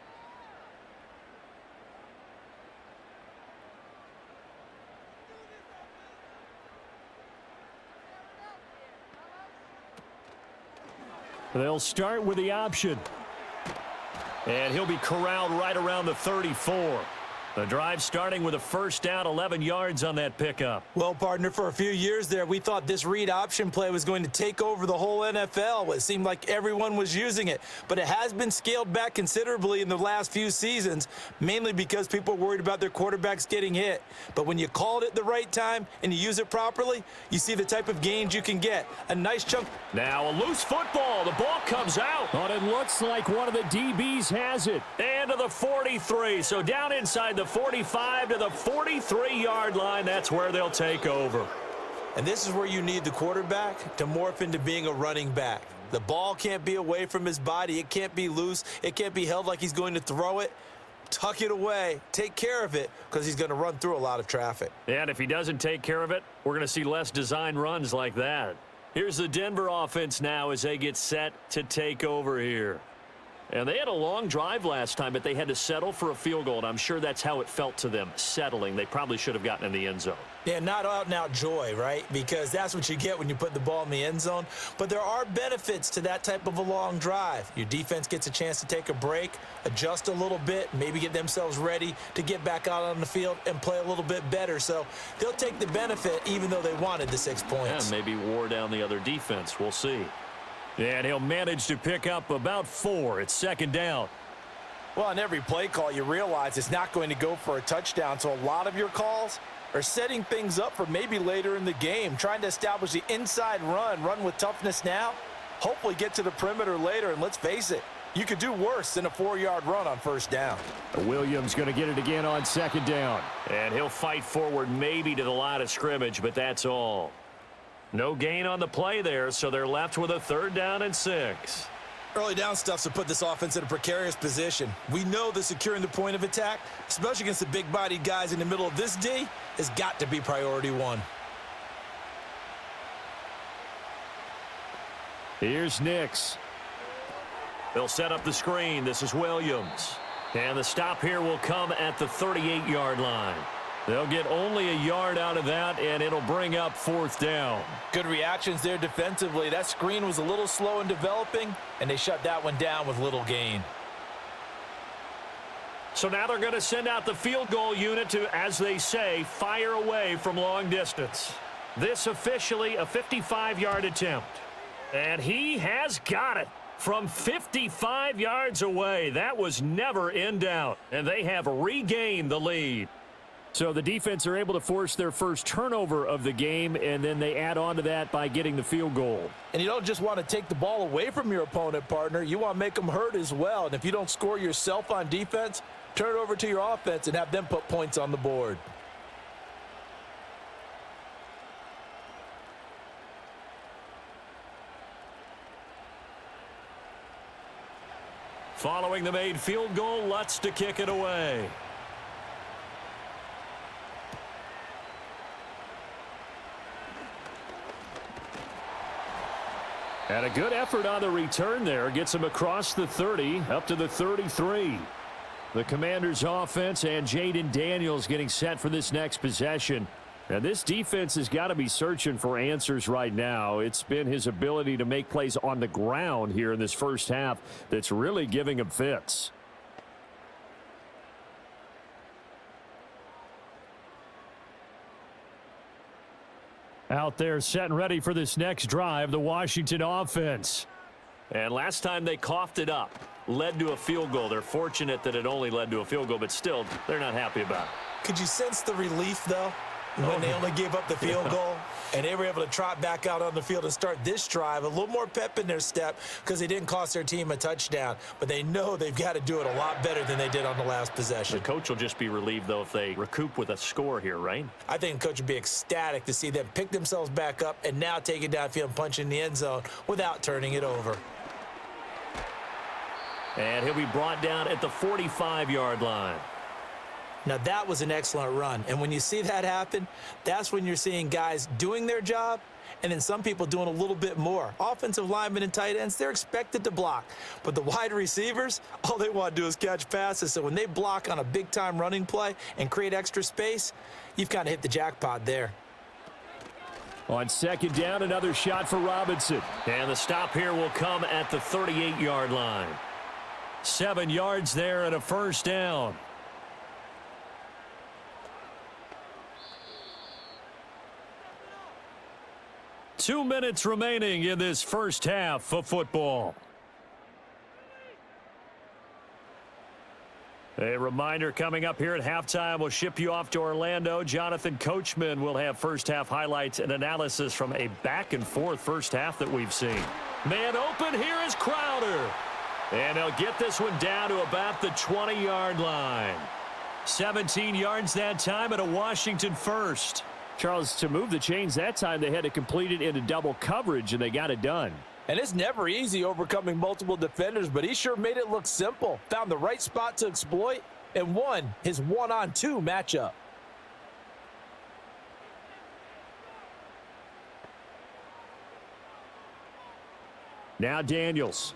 They'll start with the option. And he'll be corralled right around the 34. The drive starting with a 1st down, 11 yards on that pickup. Well, partner, for a few years there, we thought this read option play was going to take over the whole NFL. It seemed like everyone was using it. But it has been scaled back considerably in the last few seasons, mainly because people are worried about their quarterbacks getting hit. But when you call it at the right time and you use it properly, you see the type of gains you can get. A nice chunk. Now a loose football. The ball comes out. But it looks like one of the DBs has it. And to the 43. So down inside the 45 to the 43-yard line. That's where they'll take over. And this is where you need the quarterback to morph into being a running back. The ball can't be away from his body. It can't be loose. It can't be held like he's going to throw it. Tuck it away. Take care of it because he's going to run through a lot of traffic. And if he doesn't take care of it, we're going to see less design runs like that. Here's the Denver offense now as they get set to take over here. And they had a long drive last time, but they had to settle for a field goal, and I'm sure that's how it felt to them, settling. They probably should have gotten in the end zone. Yeah, not out-and-out joy, right? Because that's what you get when you put the ball in the end zone. But there are benefits to that type of a long drive. Your defense gets a chance to take a break, adjust a little bit, maybe get themselves ready to get back out on the field and play a little bit better. So they'll take the benefit even though they wanted the 6 points. Yeah, maybe wore down the other defense. We'll see. And he'll manage to pick up about 4. It's 2nd down. Well, on every play call, you realize it's not going to go for a touchdown. So a lot of your calls are setting things up for maybe later in the game, trying to establish the inside run with toughness now, hopefully get to the perimeter later. And let's face it, you could do worse than a 4-yard run on 1st down. Williams going to get it again on 2nd down. And he'll fight forward maybe to the line of scrimmage, but that's all. No gain on the play there, so they're left with a 3rd down and 6. Early down stuff to put this offense in a precarious position. We know that securing the point of attack, especially against the big-bodied guys in the middle of this D, has got to be priority 1. Here's Nix. They'll set up the screen. This is Williams. And the stop here will come at the 38-yard line. They'll get only a yard out of that, and it'll bring up 4th down. Good reactions there defensively. That screen was a little slow in developing, and they shut that one down with little gain. So now they're going to send out the field goal unit to, as they say, fire away from long distance. This officially a 55-yard attempt. And he has got it from 55 yards away. That was never in doubt. And they have regained the lead. So the defense are able to force their first turnover of the game, and then they add on to that by getting the field goal. And you don't just want to take the ball away from your opponent, partner. You want to make them hurt as well. And if you don't score yourself on defense, turn it over to your offense and have them put points on the board. Following the made field goal, Lutz to kick it away. And a good effort on the return there. Gets him across the 30, up to the 33. The Commanders' offense and Jaden Daniels getting set for this next possession. And this defense has got to be searching for answers right now. It's been his ability to make plays on the ground here in this first half that's really giving him fits. Out there set and ready for this next drive, the Washington offense. And last time they coughed it up, led to a field goal. They're fortunate that it only led to a field goal, but still, they're not happy about it. Could you sense the relief, though, when they only gave up the field goal and they were able to trot back out on the field and start this drive? A little more pep in their step because they didn't cost their team a touchdown, but they know they've got to do it a lot better than they did on the last possession. The coach will just be relieved, though, if they recoup with a score here, right? I think the coach would be ecstatic to see them pick themselves back up and now take it downfield and punch in the end zone without turning it over. And he'll be brought down at the 45-yard line. Now, that was an excellent run. And when you see that happen, that's when you're seeing guys doing their job and then some people doing a little bit more. Offensive linemen and tight ends, they're expected to block. But the wide receivers, all they want to do is catch passes. So when they block on a big-time running play and create extra space, you've kind of hit the jackpot there. On second down, another shot for Robinson. And the stop here will come at the 38-yard line. 7 yards there and a first down. Two minutes remaining in this first half of football. A reminder coming up here at halftime. We'll ship you off to Orlando. Jonathan Coachman will have first half highlights and analysis from a back and forth first half that we've seen. Man open, here is Crowder. And they'll get this one down to about the 20-yard line. 17 yards that time and a Washington first. Charles, to move the chains that time, they had to complete it into double coverage, and they got it done. And it's never easy overcoming multiple defenders, but he sure made it look simple. Found the right spot to exploit and won his one-on-two matchup. Now Daniels.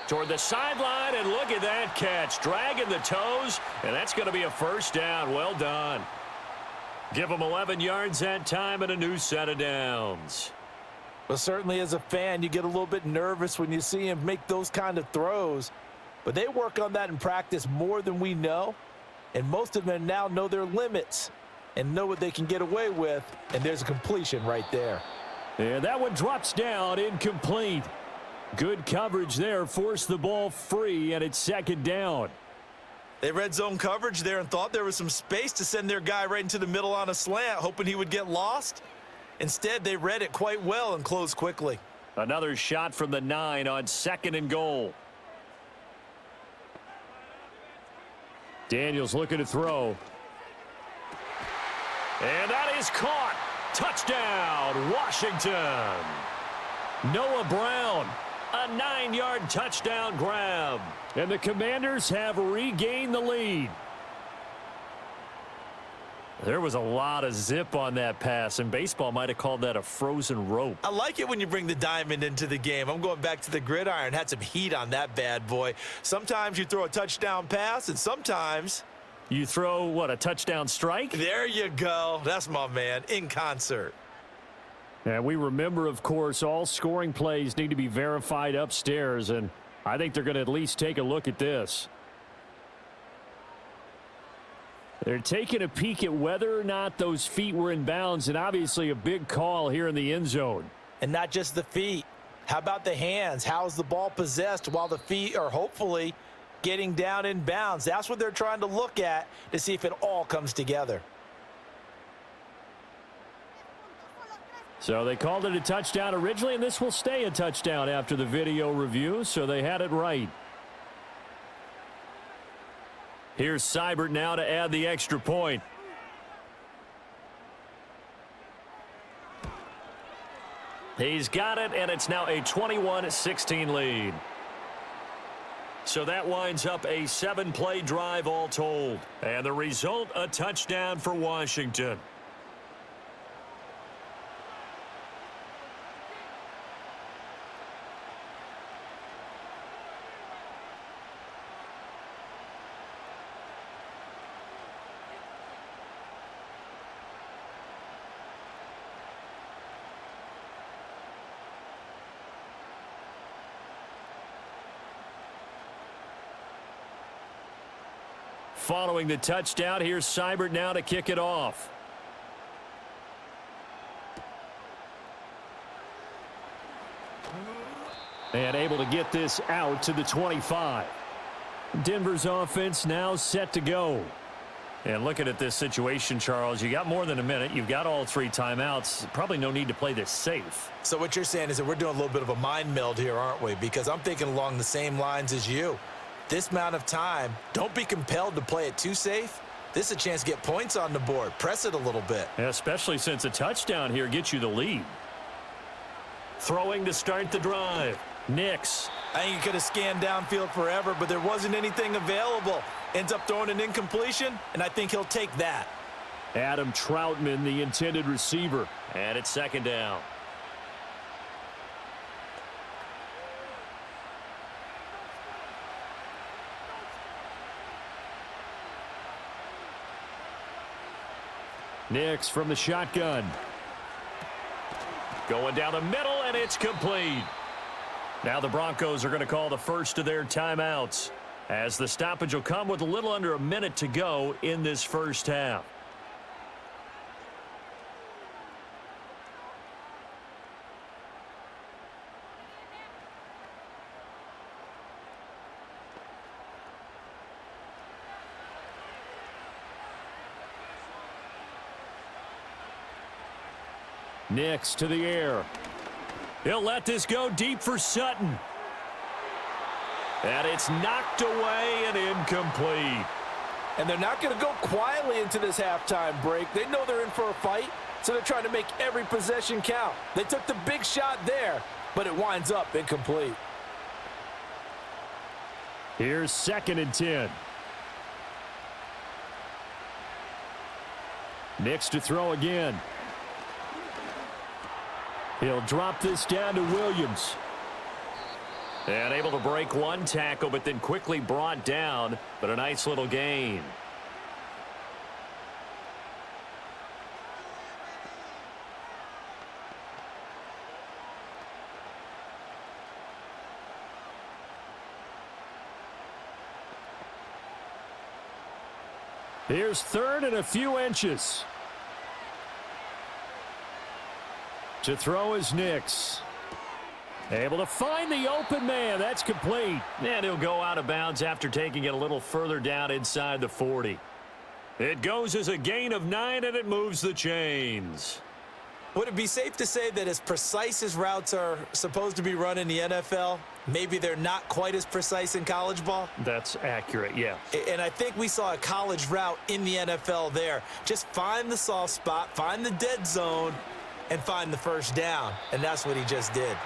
Toward the sideline, and look at that catch. Dragging the toes, and that's going to be a first down. Well done. Give them 11 yards that time and a new set of downs. Well, certainly as a fan, you get a little bit nervous when you see him make those kind of throws. But they work on that in practice more than we know. And most of them now know their limits and know what they can get away with. And there's a completion right there. And that one drops down, incomplete. Good coverage there, forced the ball free, and it's second down. They read zone coverage there and thought there was some space to send their guy right into the middle on a slant, hoping he would get lost. Instead, they read it quite well and closed quickly. Another shot from the 9 on second and goal. Daniels looking to throw. And that is caught. Touchdown, Washington. Noah Brown. A 9-yard touchdown grab. And the Commanders have regained the lead. There was a lot of zip on that pass, and baseball might have called that a frozen rope. I like it when you bring the diamond into the game. I'm going back to the gridiron. Had some heat on that bad boy. Sometimes you throw a touchdown pass, and sometimes you throw, what, a touchdown strike? There you go. That's my man, in concert. And we remember, of course, all scoring plays need to be verified upstairs, and I think they're going to at least take a look at this. They're taking a peek at whether or not those feet were in bounds, and obviously a big call here in the end zone. And not just the feet. How about the hands? How's the ball possessed while the feet are hopefully getting down in bounds? That's what they're trying to look at to see if it all comes together. So they called it a touchdown originally, and this will stay a touchdown after the video review, so they had it right. Here's Seibert now to add the extra point. He's got it, and it's now a 21-16 lead. So that winds up a 7-play drive all told. And the result, a touchdown for Washington. Following the touchdown, here's Seibert now to kick it off. And able to get this out to the 25. Denver's offense now set to go. And looking at this situation, Charles, you got more than a minute. You've got all 3 timeouts. Probably no need to play this safe. So what you're saying is that we're doing a little bit of a mind meld here, aren't we? Because I'm thinking along the same lines as you. This amount of time, don't be compelled to play it too safe. This is a chance to get points on the board. Press it a little bit. Yeah, especially since a touchdown here gets you the lead. Throwing to start the drive. Nix. I think he could have scanned downfield forever, but there wasn't anything available. Ends up throwing an incompletion, and I think he'll take that. Adam Troutman, the intended receiver. And it's second down. Nix from the shotgun. Going down the middle, and it's complete. Now the Broncos are going to call the first of their timeouts, as the stoppage will come with a little under a minute to go in this first half. Nix to the air. He'll let this go deep for Sutton. And it's knocked away and incomplete. And they're not going to go quietly into this halftime break. They know they're in for a fight, so they're trying to make every possession count. They took the big shot there, but it winds up incomplete. Here's 2nd and 10. Nix to throw again. He'll drop this down to Williams. And able to break one tackle, but then quickly brought down, but a nice little gain. Here's 3rd and a few inches. To throw is Nix. Able to find the open man. That's complete. And he'll go out of bounds after taking it a little further down inside the 40. It goes as a gain of 9, and it moves the chains. Would it be safe to say that as precise as routes are supposed to be run in the NFL, maybe they're not quite as precise in college ball? That's accurate, yeah. And I think we saw a college route in the NFL there. Just find the soft spot, find the dead zone, and find the first down. And that's what he just did.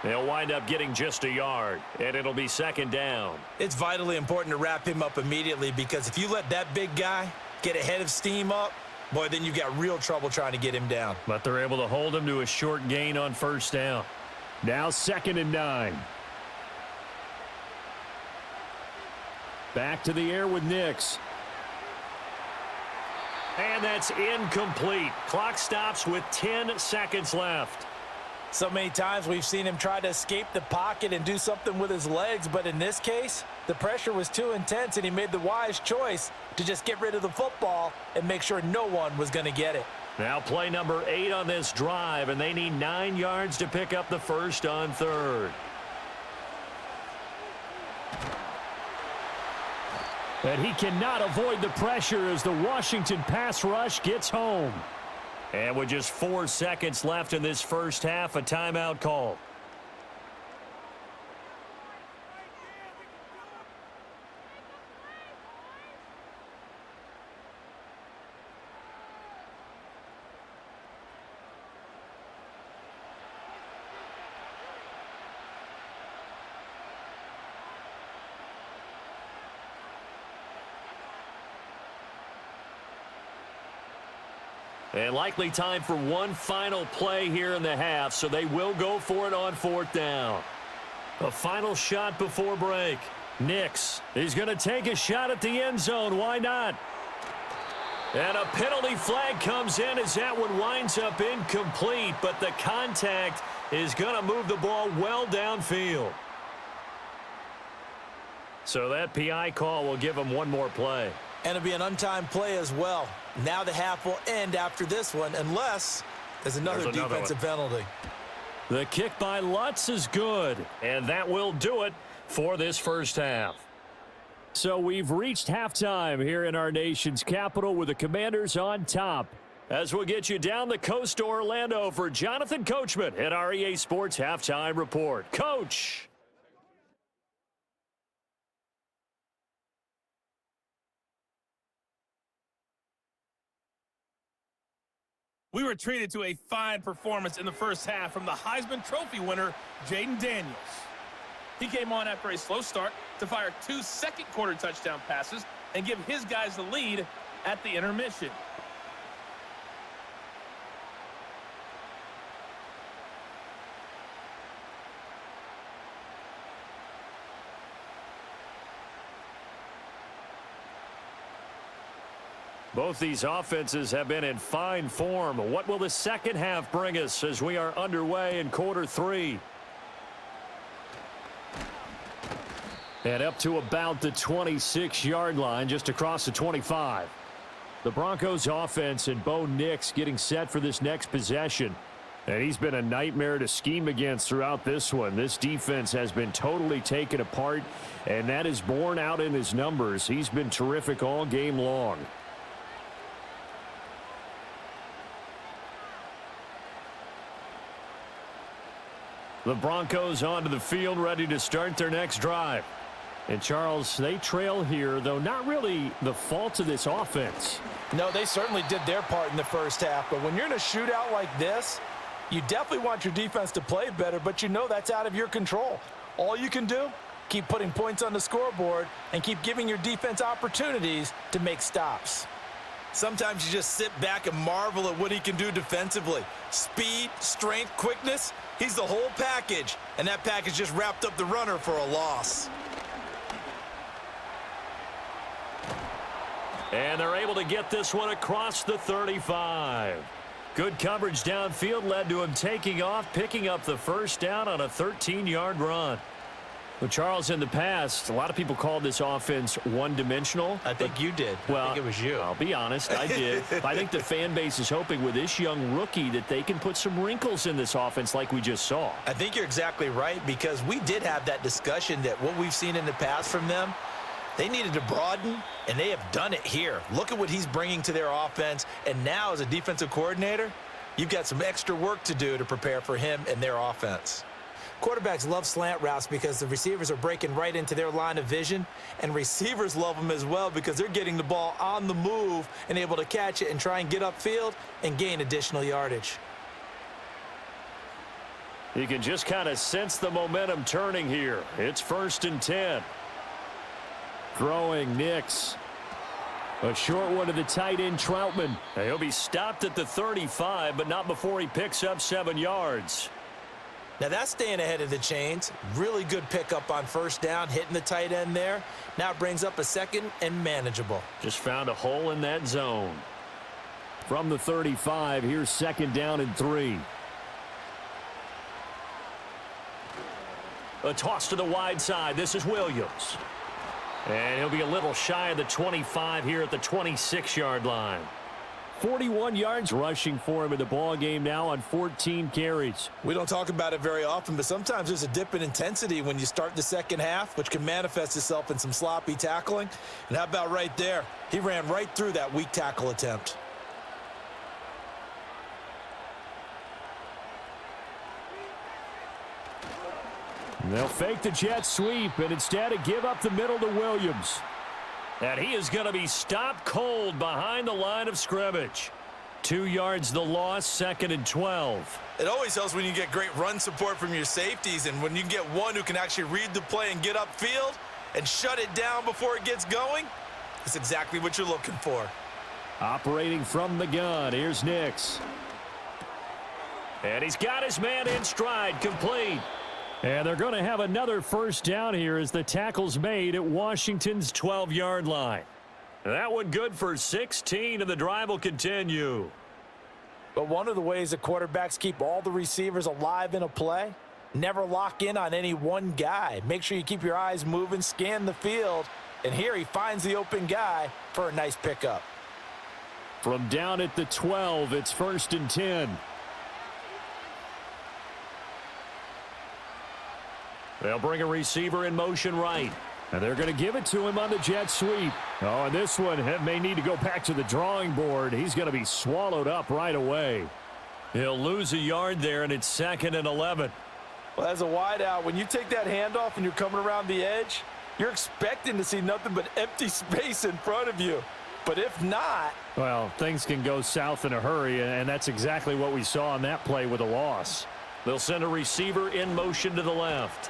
They'll wind up getting just a yard, and it'll be 2nd down. It's vitally important to wrap him up immediately, because if you let that big guy get ahead of steam up, boy, then you've got real trouble trying to get him down. But they're able to hold him to a short gain on 1st down. Now 2nd and 9. Back to the air with Nix. And that's incomplete. Clock stops with 10 seconds left. So many times we've seen him try to escape the pocket and do something with his legs, but in this case, the pressure was too intense and he made the wise choice to just get rid of the football and make sure no one was going to get it. Now play number 8 on this drive, and they need 9 yards to pick up the first on 3rd. And he cannot avoid the pressure as the Washington pass rush gets home. And with just 4 seconds left in this first half, a timeout call. And likely time for one final play here in the half, so they will go for it on 4th down. A final shot before break. Nix, he's going to take a shot at the end zone. Why not? And a penalty flag comes in as that one winds up incomplete, but the contact is going to move the ball well downfield. So that PI call will give him one more play. And it'll be an untimed play as well. Now the half will end after this one, unless there's another defensive penalty. The kick by Lutz is good, and that will do it for this first half. So we've reached halftime here in our nation's capital with the Commanders on top. As we'll get you down the coast to Orlando for Jonathan Coachman at our EA Sports Halftime Report. Coach! We were treated to a fine performance in the first half from the Heisman Trophy winner, Jaden Daniels. He came on after a slow start to fire 2 second-quarter touchdown passes and give his guys the lead at the intermission. Both these offenses have been in fine form. What will the second half bring us as we are underway in quarter 3? And up to about the 26-yard line, just across the 25. The Broncos offense and Bo Nix getting set for this next possession. And he's been a nightmare to scheme against throughout this one. This defense has been totally taken apart, and that is borne out in his numbers. He's been terrific all game long. The Broncos onto the field, ready to start their next drive. And, Charles, they trail here, though not really the fault of this offense. No, they certainly did their part in the first half. But when you're in a shootout like this, you definitely want your defense to play better, but you know that's out of your control. All you can do, keep putting points on the scoreboard and keep giving your defense opportunities to make stops. Sometimes you just sit back and marvel at what he can do defensively. Speed, strength, quickness, he's the whole package. And that package just wrapped up the runner for a loss. And they're able to get this one across the 35. Good coverage downfield led to him taking off, picking up the first down on a 13-yard run. Well, Charles, in the past, a lot of people called this offense one-dimensional. I think you did. Well, I think it was you. I'll be honest, I did. I think the fan base is hoping with this young rookie that they can put some wrinkles in this offense like we just saw. I think you're exactly right, because we did have that discussion that what we've seen in the past from them, they needed to broaden, and they have done it here. Look at what he's bringing to their offense, and now as a defensive coordinator, you've got some extra work to do to prepare for him and their offense. Quarterbacks love slant routes because the receivers are breaking right into their line of vision, and receivers love them as well because they're getting the ball on the move and able to catch it and try and get upfield and gain additional yardage. You can just kind of sense the momentum turning here. It's 1st and 10. Throwing Nix. A short one to the tight end, Troutman. He'll be stopped at the 35, but not before he picks up 7 yards. Now that's staying ahead of the chains. Really good pickup on first down, hitting the tight end there. Now it brings up a second and manageable. Just found a hole in that zone. From the 35, here's 2nd down and 3. A toss to the wide side. This is Williams. And he'll be a little shy of the 25 here at the 26-yard line. 41 yards rushing for him in the ball game now on 14 carries. We don't talk about it very often, but sometimes there's a dip in intensity when you start the second half, which can manifest itself in some sloppy tackling. And how about right there? He ran right through that weak tackle attempt. They'll fake the jet sweep and instead give up the middle to Williams. And he is going to be stopped cold behind the line of scrimmage. 2 yards the loss, 2nd and 12. It always helps when you get great run support from your safeties, and when you get one who can actually read the play and get upfield and shut it down before it gets going, it's exactly what you're looking for. Operating from the gun, here's Nix. And he's got his man in stride, complete. And they're going to have another first down here as the tackle's made at Washington's 12-yard line. That one good for 16, and the drive will continue. But one of the ways that quarterbacks keep all the receivers alive in a play, never lock in on any one guy. Make sure you keep your eyes moving, scan the field, and here he finds the open guy for a nice pickup. From down at the 12, it's 1st and 10. They'll bring a receiver in motion right. And they're going to give it to him on the jet sweep. Oh, and this one may need to go back to the drawing board. He's going to be swallowed up right away. He'll lose a yard there, and it's 2nd and 11. Well, as a wideout, when you take that handoff and you're coming around the edge, you're expecting to see nothing but empty space in front of you. But if not... well, things can go south in a hurry, and that's exactly what we saw on that play with a loss. They'll send a receiver in motion to the left.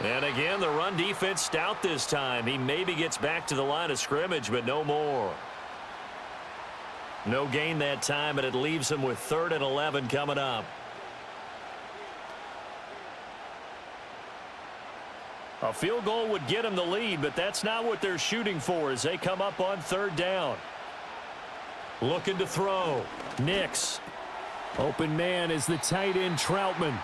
And again, the run defense stout this time. He maybe gets back to the line of scrimmage, but no more. No gain that time, and it leaves him with 3rd and 11 coming up. A field goal would get him the lead, but that's not what they're shooting for as they come up on 3rd down. Looking to throw. Nix. Open man is the tight end Troutman.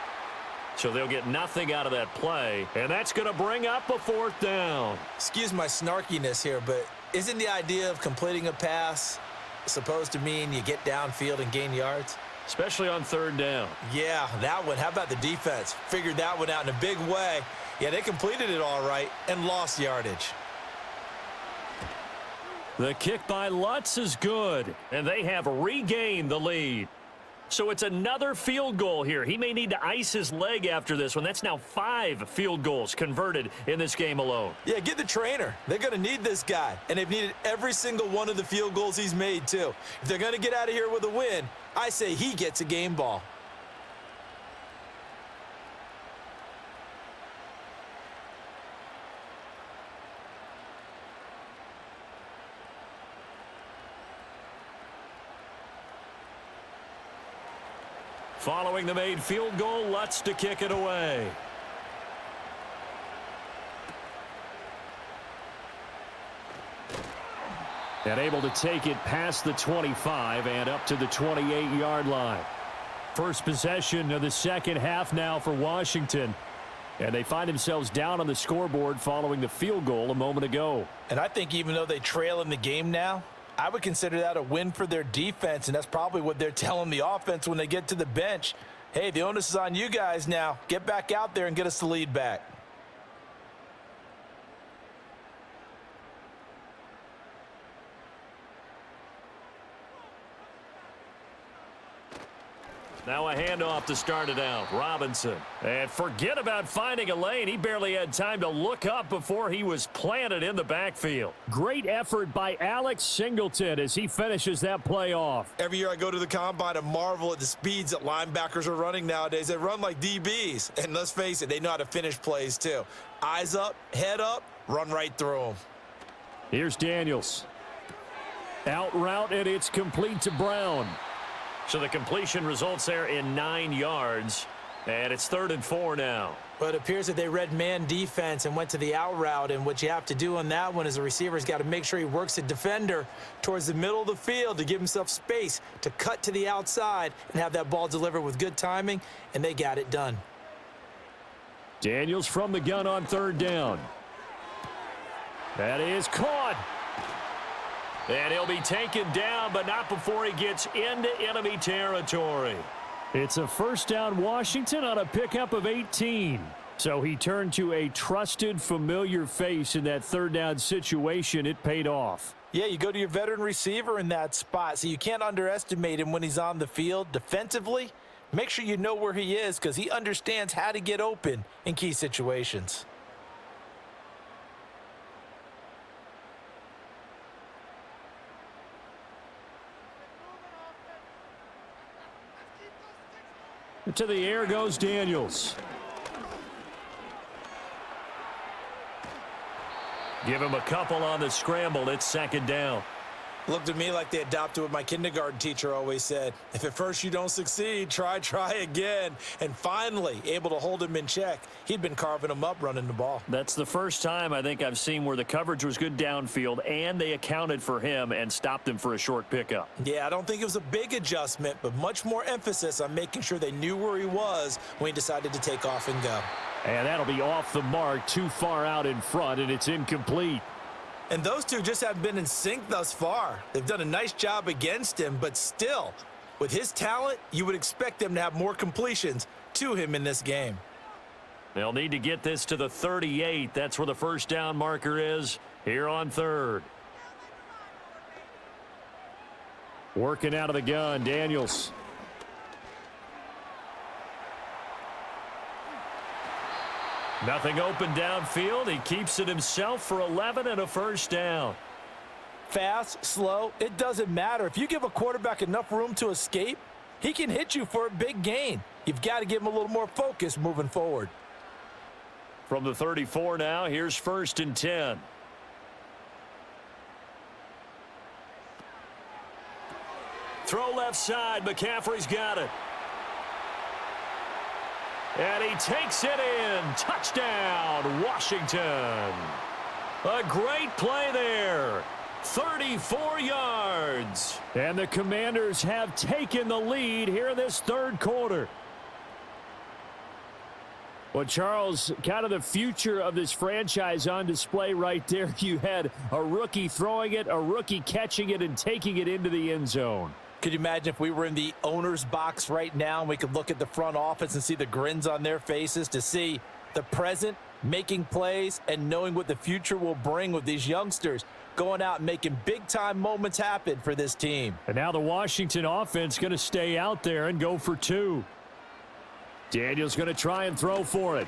So they'll get nothing out of that play, and that's going to bring up a 4th down. Excuse my snarkiness here, but isn't the idea of completing a pass supposed to mean you get downfield and gain yards? Especially on 3rd down. Yeah, that one. How about the defense? Figured that one out in a big way. Yeah, they completed it all right and lost yardage. The kick by Lutz is good, and they have regained the lead. So it's another field goal here. He may need to ice his leg after this one. That's now 5 field goals converted in this game alone. Yeah, get the trainer. They're going to need this guy, and they've needed every single one of the field goals he's made, too. If they're going to get out of here with a win, I say he gets a game ball. Following the made field goal, Lutz to kick it away. And able to take it past the 25 and up to the 28-yard line. First possession of the second half now for Washington. And they find themselves down on the scoreboard following the field goal a moment ago. And I think even though they trail in the game now, I would consider that a win for their defense, and that's probably what they're telling the offense when they get to the bench. Hey, the onus is on you guys now. Get back out there and get us the lead back. Now a handoff to start it out. Robinson. And forget about finding a lane. He barely had time to look up before he was planted in the backfield. Great effort by Alex Singleton as he finishes that play off. Every year I go to the combine and marvel at the speeds that linebackers are running nowadays. They run like DBs. And let's face it, they know how to finish plays too. Eyes up, head up, run right through them. Here's Daniels. Out route, and it's complete to Brown. So the completion results there in 9 yards, and it's 3rd and 4 now. Well, it appears that they read man defense and went to the out route, and what you have to do on that one is the receiver's got to make sure he works the defender towards the middle of the field to give himself space to cut to the outside and have that ball delivered with good timing, and they got it done. Daniels from the gun on third down. That is caught. And he'll be taken down, but not before he gets into enemy territory. It's a first down Washington on a pickup of 18. So he turned to a trusted, familiar face in that third down situation. It paid off. Yeah, you go to your veteran receiver in that spot, so you can't underestimate him when he's on the field. Defensively, make sure you know where he is because he understands how to get open in key situations. To the air goes Daniels. Give him a couple on the scramble. It's second down. Looked to me like they adopted what my kindergarten teacher always said. If at first you don't succeed, try again. And finally, able to hold him in check. He'd been carving him up running the ball. That's the first time I think I've seen where the coverage was good downfield and they accounted for him and stopped him for a short pickup. Yeah, I don't think it was a big adjustment, but much more emphasis on making sure they knew where he was when he decided to take off and go. And that'll be off the mark, too far out in front, and it's incomplete. And those two just haven't been in sync thus far. They've done a nice job against him, but still, with his talent, you would expect them to have more completions to him in this game. They'll need to get this to the 38. That's where the first down marker is here on third. Working out of the gun, Daniels. Nothing open downfield. He keeps it himself for 11 and a first down. Fast, slow, it doesn't matter. If you give a quarterback enough room to escape, he can hit you for a big gain. You've got to give him a little more focus moving forward. From the 34 now, here's first and 10. Throw left side. McCaffrey's got it. And he takes it in. Touchdown, Washington. A great play there. 34 yards. And the Commanders have taken the lead here in this third quarter. Well, Charles, kind of the future of this franchise on display right there. You had a rookie throwing it, a rookie catching it, and taking it into the end zone. Could you imagine if we were in the owner's box right now and we could look at the front office and see the grins on their faces to see the present making plays and knowing what the future will bring with these youngsters going out and making big-time moments happen for this team. And now the Washington offense going to stay out there and go for two. Daniels going to try and throw for it.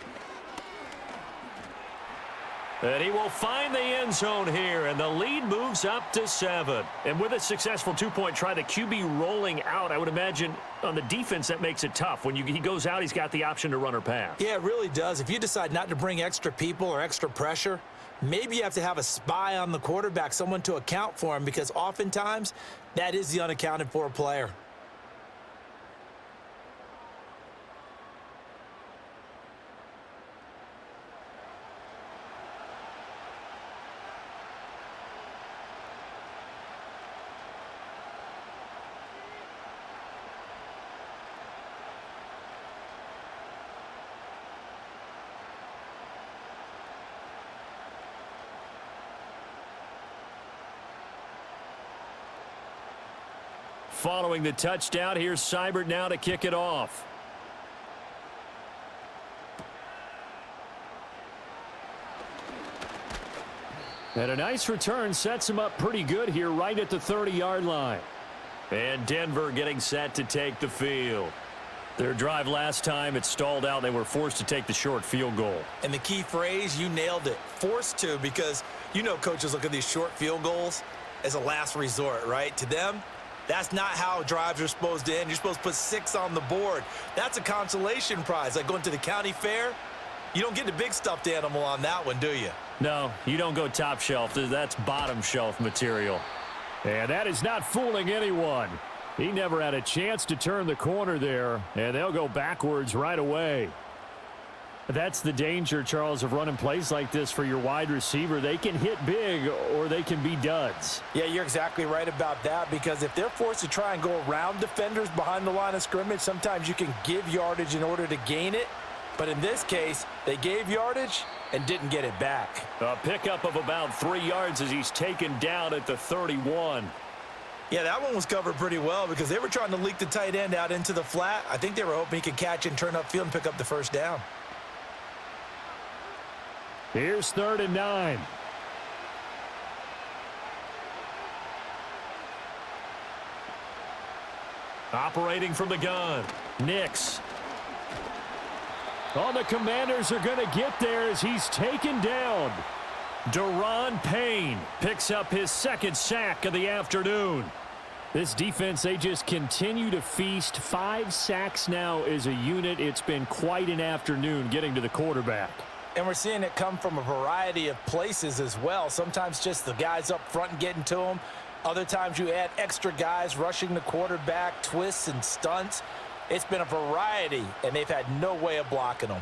And he will find the end zone here, and the lead moves up to 7. And with a successful two-point try, the QB rolling out, I would imagine on the defense that makes it tough. When he goes out, he's got the option to run or pass. Yeah, it really does. If you decide not to bring extra people or extra pressure, maybe you have to have a spy on the quarterback, someone to account for him, because oftentimes that is the unaccounted for player. Following the touchdown, here's Seibert now to kick it off. And a nice return sets him up pretty good here right at the 30-yard line. And Denver getting set to take the field. Their drive last time, it stalled out. They were forced to take the short field goal. And the key phrase, you nailed it, forced to, because you know coaches look at these short field goals as a last resort, right? To them, that's not how drives are supposed to end. You're supposed to put 6 on the board. That's a consolation prize. Like going to the county fair, you don't get the big stuffed animal on that one, do you? No, you don't go top shelf. That's bottom shelf material. And that is not fooling anyone. He never had a chance to turn the corner there, and they'll go backwards right away. That's the danger, Charles, of running plays like this for your wide receiver. They can hit big or they can be duds. Yeah, you're exactly right about that, because if they're forced to try and go around defenders behind the line of scrimmage, sometimes you can give yardage in order to gain it. But in this case, They gave yardage and didn't get it back. A pickup of about 3 yards as he's taken down at the 31. Yeah, that one was covered pretty well because they were trying to leak the tight end out into the flat. I think they were hoping he could catch and turn upfield and pick up the first down. Here's 3rd and 9. Operating from the gun, Nix. Oh, the Commanders are going to get there as he's taken down. Daron Payne picks up his 2nd sack of the afternoon. This defense, they just continue to feast. 5 sacks now as a unit. It's been quite an afternoon getting to the quarterback. And we're seeing it come from a variety of places as well. Sometimes just the guys up front and getting to him. Other times you add extra guys rushing the quarterback, twists and stunts. It's been a variety, and they've had no way of blocking them.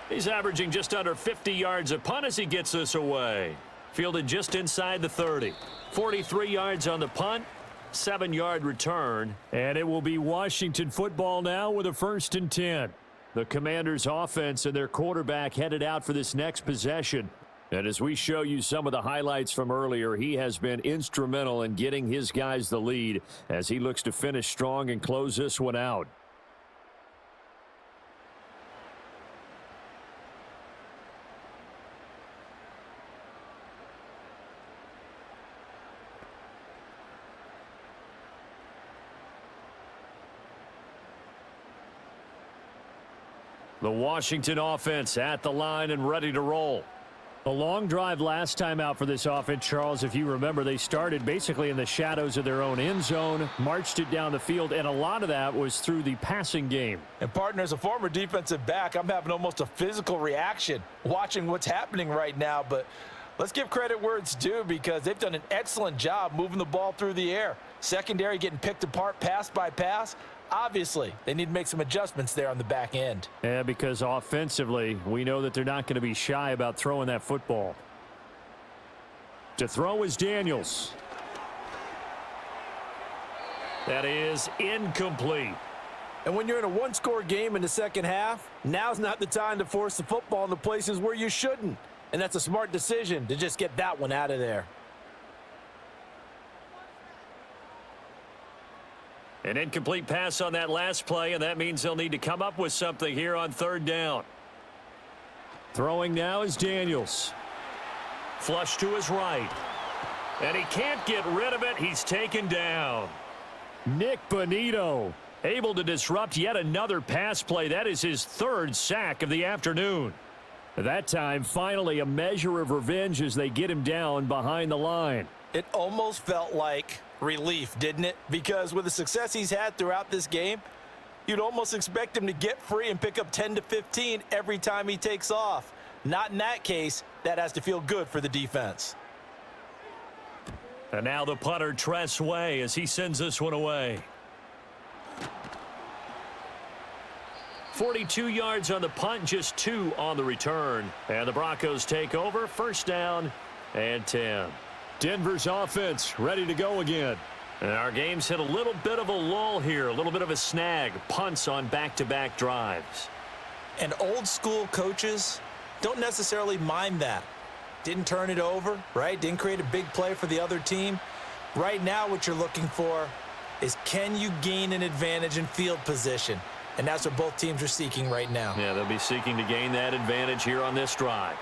He's averaging just under 50 yards a punt as he gets this away. Fielded just inside the 30. 43 yards on the punt, 7-yard return. And it will be Washington football now with a 1st and 10. The Commanders' offense and their quarterback headed out for this next possession. And as we show you some of the highlights from earlier, he has been instrumental in getting his guys the lead as he looks to finish strong and close this one out. The Washington offense at the line and ready to roll. A long drive last time out for this offense, Charles. If you remember, they started basically in the shadows of their own end zone, marched it down the field, and a lot of that was through the passing game. And partner, as a former defensive back, I'm having almost a physical reaction watching what's happening right now. But let's give credit where it's due because they've done an excellent job moving the ball through the air. Secondary getting picked apart pass by pass. Obviously, they need to make some adjustments there on the back end. Yeah, because offensively, we know that they're not going to be shy about throwing that football. To throw is Daniels. That is incomplete. And when you're in a one-score game in the second half, now's not the time to force the football in the places where you shouldn't. And that's a smart decision to just get that one out of there. An incomplete pass on that last play, and that means they'll need to come up with something here on 3rd down. Throwing now is Daniels. Flush to his right. And he can't get rid of it. He's taken down. Nick Bonito Able to disrupt yet another pass play. That is his 3rd sack of the afternoon. That time, finally, a measure of revenge as they get him down behind the line. It almost felt like relief, didn't it? Because with the success he's had throughout this game, you'd almost expect him to get free and pick up 10 to 15 every time he takes off. Not in that case. That has to feel good for the defense. And now the punter, Tress Way, as he sends this one away. 42 yards on the punt, just 2 on the return. And the Broncos take over, 1st down and 10. Denver's offense ready to go again. And our game's hit a little bit of a lull here, a little bit of a snag. Punts on back-to-back drives. And old school coaches don't necessarily mind that. Didn't turn it over, right? Didn't create a big play for the other team. Right now what you're looking for is, can you gain an advantage in field position? And that's what both teams are seeking right now. Yeah, they'll be seeking to gain that advantage here on this drive.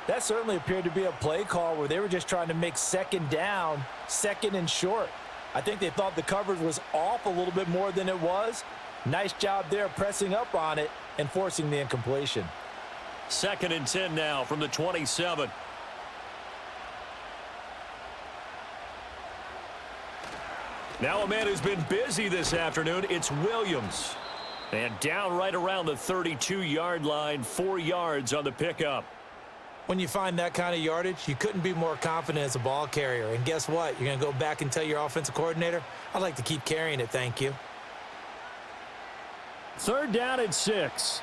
That certainly appeared to be a play call where they were just trying to make 2nd down, 2nd and short. I think they thought the coverage was off a little bit more than it was. Nice job there pressing up on it and forcing the incompletion. 2nd and 10 now from the 27. Now a man who's been busy this afternoon, it's Williams. And down right around the 32-yard line, 4 yards on the pickup. When you find that kind of yardage, you couldn't be more confident as a ball carrier. And guess what? You're going to go back and tell your offensive coordinator, I'd like to keep carrying it, thank you. 3rd down and 6.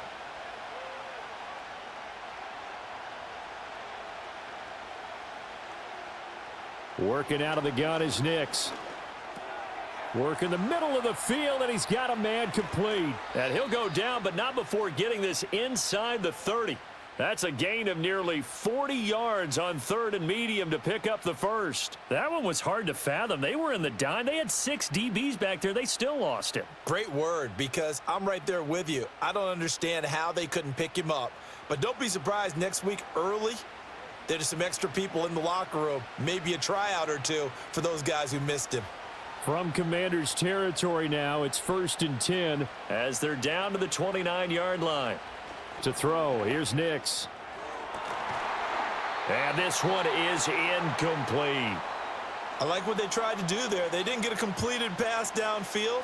Working out of the gun is Nix. Work in the middle of the field, and he's got a man complete. And he'll go down, but not before getting this inside the 30. That's a gain of nearly 40 yards on 3rd and medium to pick up the first. That one was hard to fathom. They were in the dime. They had 6 DBs back there. They still lost him. Great word, because I'm right there with you. I don't understand how they couldn't pick him up. But don't be surprised next week early, there's some extra people in the locker room, maybe a tryout or two for those guys who missed him. From Commanders territory now, it's 1st and 10 as they're down to the 29-yard line. To throw. Here's Nix. And this one is incomplete. I like what they tried to do there. They didn't get a completed pass downfield,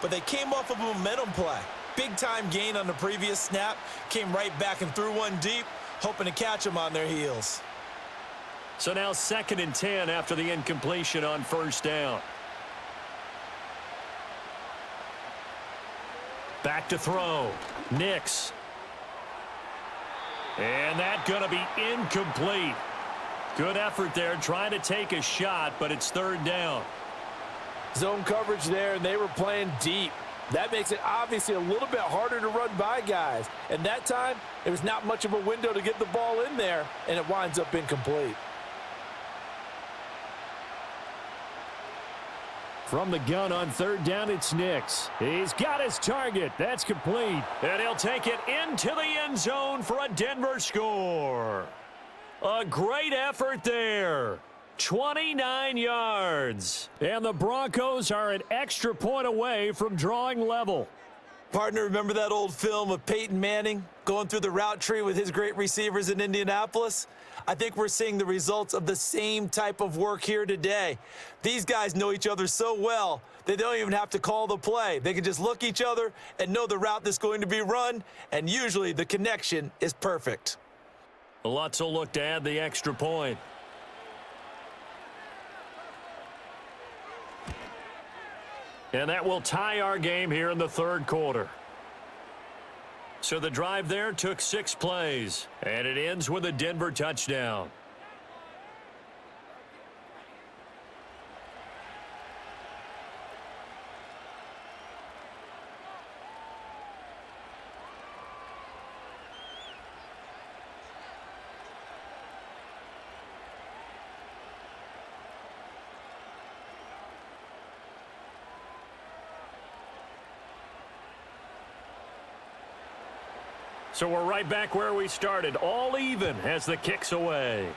but they came off of a momentum play. Big-time gain on the previous snap, came right back and threw one deep, hoping to catch them on their heels. So now 2nd and 10 after the incompletion on 1st down. Back to throw. Nix. And that's going to be incomplete. Good effort there, trying to take a shot, but it's 3rd down. Zone coverage there, and they were playing deep. That makes it obviously a little bit harder to run by guys. And that time, there was not much of a window to get the ball in there, and it winds up incomplete. From the gun on 3rd down, it's Nix. He's got his target. That's complete. And he'll take it into the end zone for a Denver score. A great effort there. 29 yards. And the Broncos are an extra point away from drawing level. Partner, remember that old film of Peyton Manning going through the route tree with his great receivers in Indianapolis? I think we're seeing the results of the same type of work here today. These guys know each other so well, they don't even have to call the play. They can just look each other and know the route that's going to be run, and usually the connection is perfect. Lutz will look to add the extra point. And that will tie our game here in the 3rd quarter. So the drive there took 6 plays, and it ends with a Denver touchdown. So we're right back where we started, all even as the kick's away.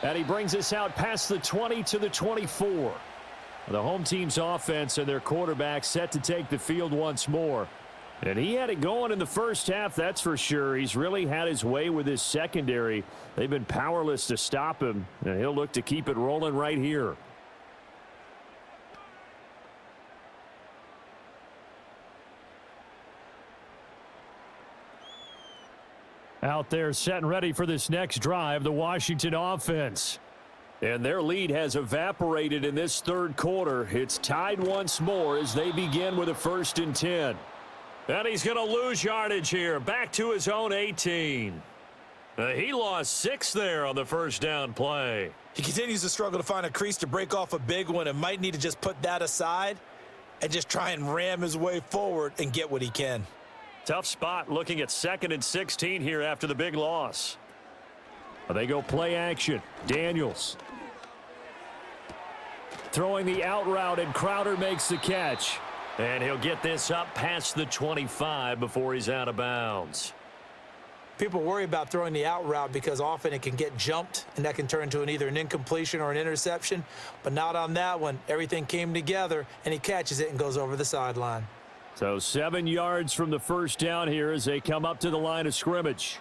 And he brings us out past the 20 to the 24. The home team's offense and their quarterback set to take the field once more. And he had it going in the first half, that's for sure. He's really had his way with his secondary. They've been powerless to stop him, and he'll look to keep it rolling right here. Out there set and ready for this next drive, the Washington offense. And their lead has evaporated in this 3rd quarter. It's tied once more as they begin with a 1st and 10. And he's going to lose yardage here, back to his own 18. He lost 6 there on the 1st down play. He continues to struggle to find a crease to break off a big one and might need to just put that aside and just try and ram his way forward and get what he can. Tough spot looking at 2nd and 16 here after the big loss. They go play action. Daniels. Throwing the out route, and Crowder makes the catch. And he'll get this up past the 25 before he's out of bounds. People worry about throwing the out route because often it can get jumped, and that can turn into either an incompletion or an interception. But not on that one. Everything came together, and he catches it and goes over the sideline. So 7 yards from the 1st down here as they come up to the line of scrimmage.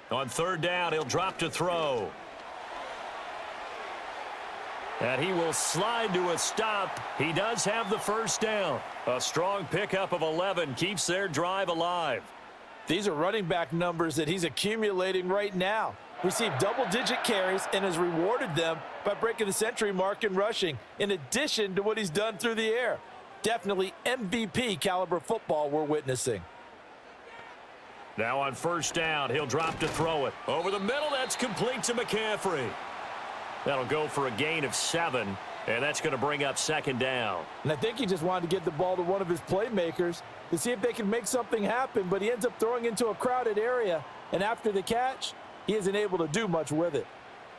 On 3rd down, he'll drop to throw. And he will slide to a stop. He does have the 1st down. A strong pickup of 11 keeps their drive alive. These are running back numbers that he's accumulating right now. Received double-digit carries and has rewarded them by breaking the century mark in rushing, in addition to what he's done through the air. Definitely MVP caliber football we're witnessing. Now on 1st down, he'll drop to throw it. Over the middle, that's complete to McCaffrey. That'll go for a gain of 7. And that's going to bring up second down. And I think he just wanted to get the ball to one of his playmakers to see if they can make something happen, but he ends up throwing into a crowded area, and after the catch, he isn't able to do much with it.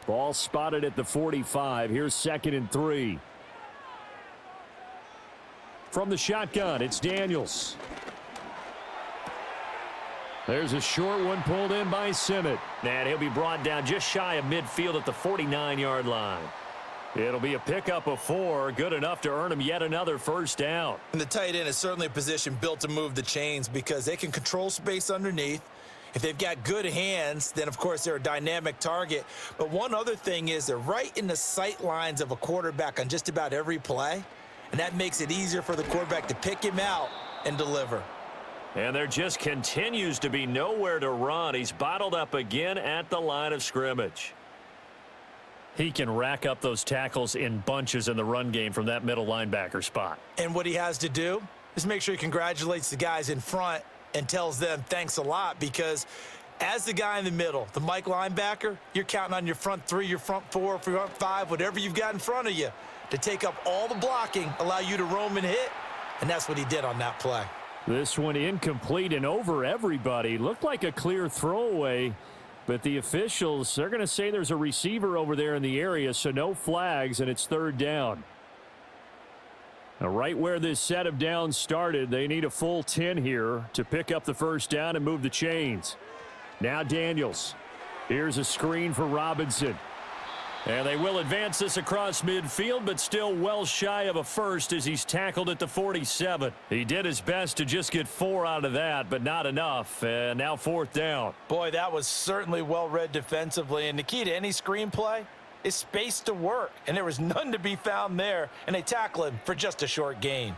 Ball spotted at the 45. Here's 2nd and 3. From the shotgun, it's Daniels. There's a short one pulled in by Simmett. And he'll be brought down just shy of midfield at the 49-yard line. It'll be a pickup of 4, good enough to earn him yet another first down. And the tight end is certainly a position built to move the chains because they can control space underneath. If they've got good hands, then, of course, they're a dynamic target. But one other thing is they're right in the sight lines of a quarterback on just about every play, and that makes it easier for the quarterback to pick him out and deliver. And there just continues to be nowhere to run. He's bottled up again at the line of scrimmage. He can rack up those tackles in bunches in the run game from that middle linebacker spot. And what he has to do is make sure he congratulates the guys in front and tells them thanks a lot, because as the guy in the middle, the Mike linebacker, you're counting on your front 3, your front 4, front 5, whatever you've got in front of you to take up all the blocking, allow you to roam and hit, and that's what he did on that play. This one incomplete and over everybody. Looked like a clear throwaway, but the officials, they're going to say there's a receiver over there in the area, so no flags, and it's 3rd down. Now, right where this set of downs started, they need a full 10 here to pick up the first down and move the chains. Now Daniels. Here's a screen for Robinson. And they will advance this across midfield, but still well shy of a first as he's tackled at the 47. He did his best to just get 4 out of that, but not enough. And now 4th down. Boy, that was certainly well read defensively, and the key to any screenplay is space to work, and there was none to be found there, and they tackle him for just a short gain.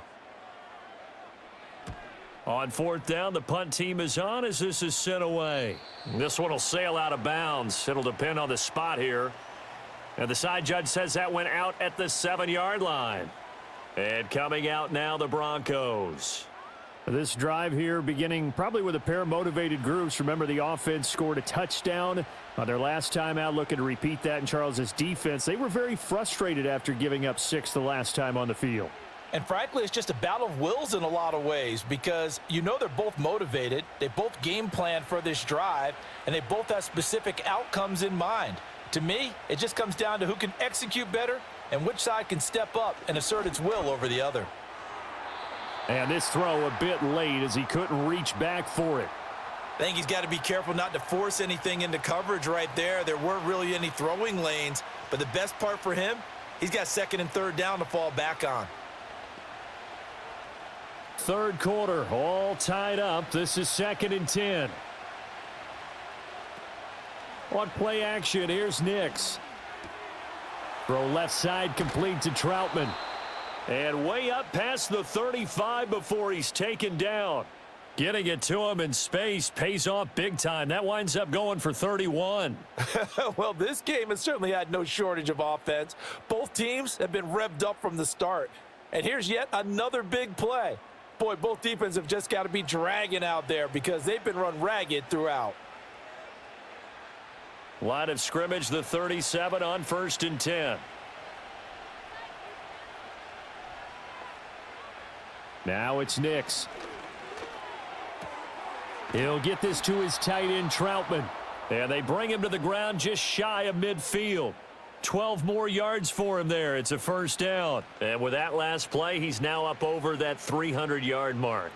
On 4th down, the punt team is on as this is sent away. This one will sail out of bounds. It'll depend on the spot here. And the side judge says that went out at the 7-yard line. And coming out now, the Broncos. This drive here beginning probably with a pair of motivated groups. Remember, the offense scored a touchdown on their last time out, looking to repeat that in Charles's defense. They were very frustrated after giving up 6 the last time on the field. And frankly, it's just a battle of wills in a lot of ways, because you know they're both motivated, they both game plan for this drive, and they both have specific outcomes in mind. To me, it just comes down to who can execute better and which side can step up and assert its will over the other. And this throw a bit late as he couldn't reach back for it. I think he's got to be careful not to force anything into coverage right there. There weren't really any throwing lanes, but the best part for him, he's got 2nd and 3rd down to fall back on. 3rd quarter, all tied up. This is 2nd and 10. On play action, here's Nix. Throw left side complete to Troutman. And way up past the 35 before he's taken down. Getting it to him in space pays off big time. That winds up going for 31. Well, this game has certainly had no shortage of offense. Both teams have been revved up from the start. And here's yet another big play. Boy, both defenses have just got to be dragging out there because they've been run ragged throughout. Line of scrimmage, the 37 on 1st and 10. Now it's Nix. He'll get this to his tight end, Troutman. And they bring him to the ground just shy of midfield. 12 more yards for him there. It's a first down. And with that last play, he's now up over that 300-yard mark.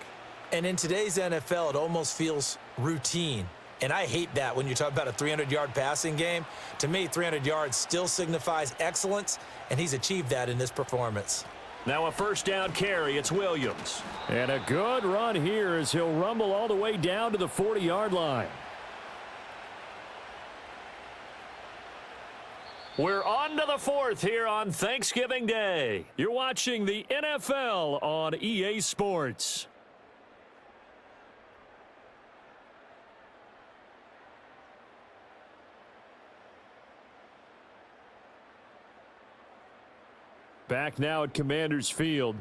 And in today's NFL, it almost feels routine. And I hate that when you talk about a 300-yard passing game. To me, 300 yards still signifies excellence, and he's achieved that in this performance. Now a first down carry. It's Williams. And a good run here as he'll rumble all the way down to the 40-yard line. We're on to the 4th here on Thanksgiving Day. You're watching the NFL on EA Sports. Back now at Commanders Field.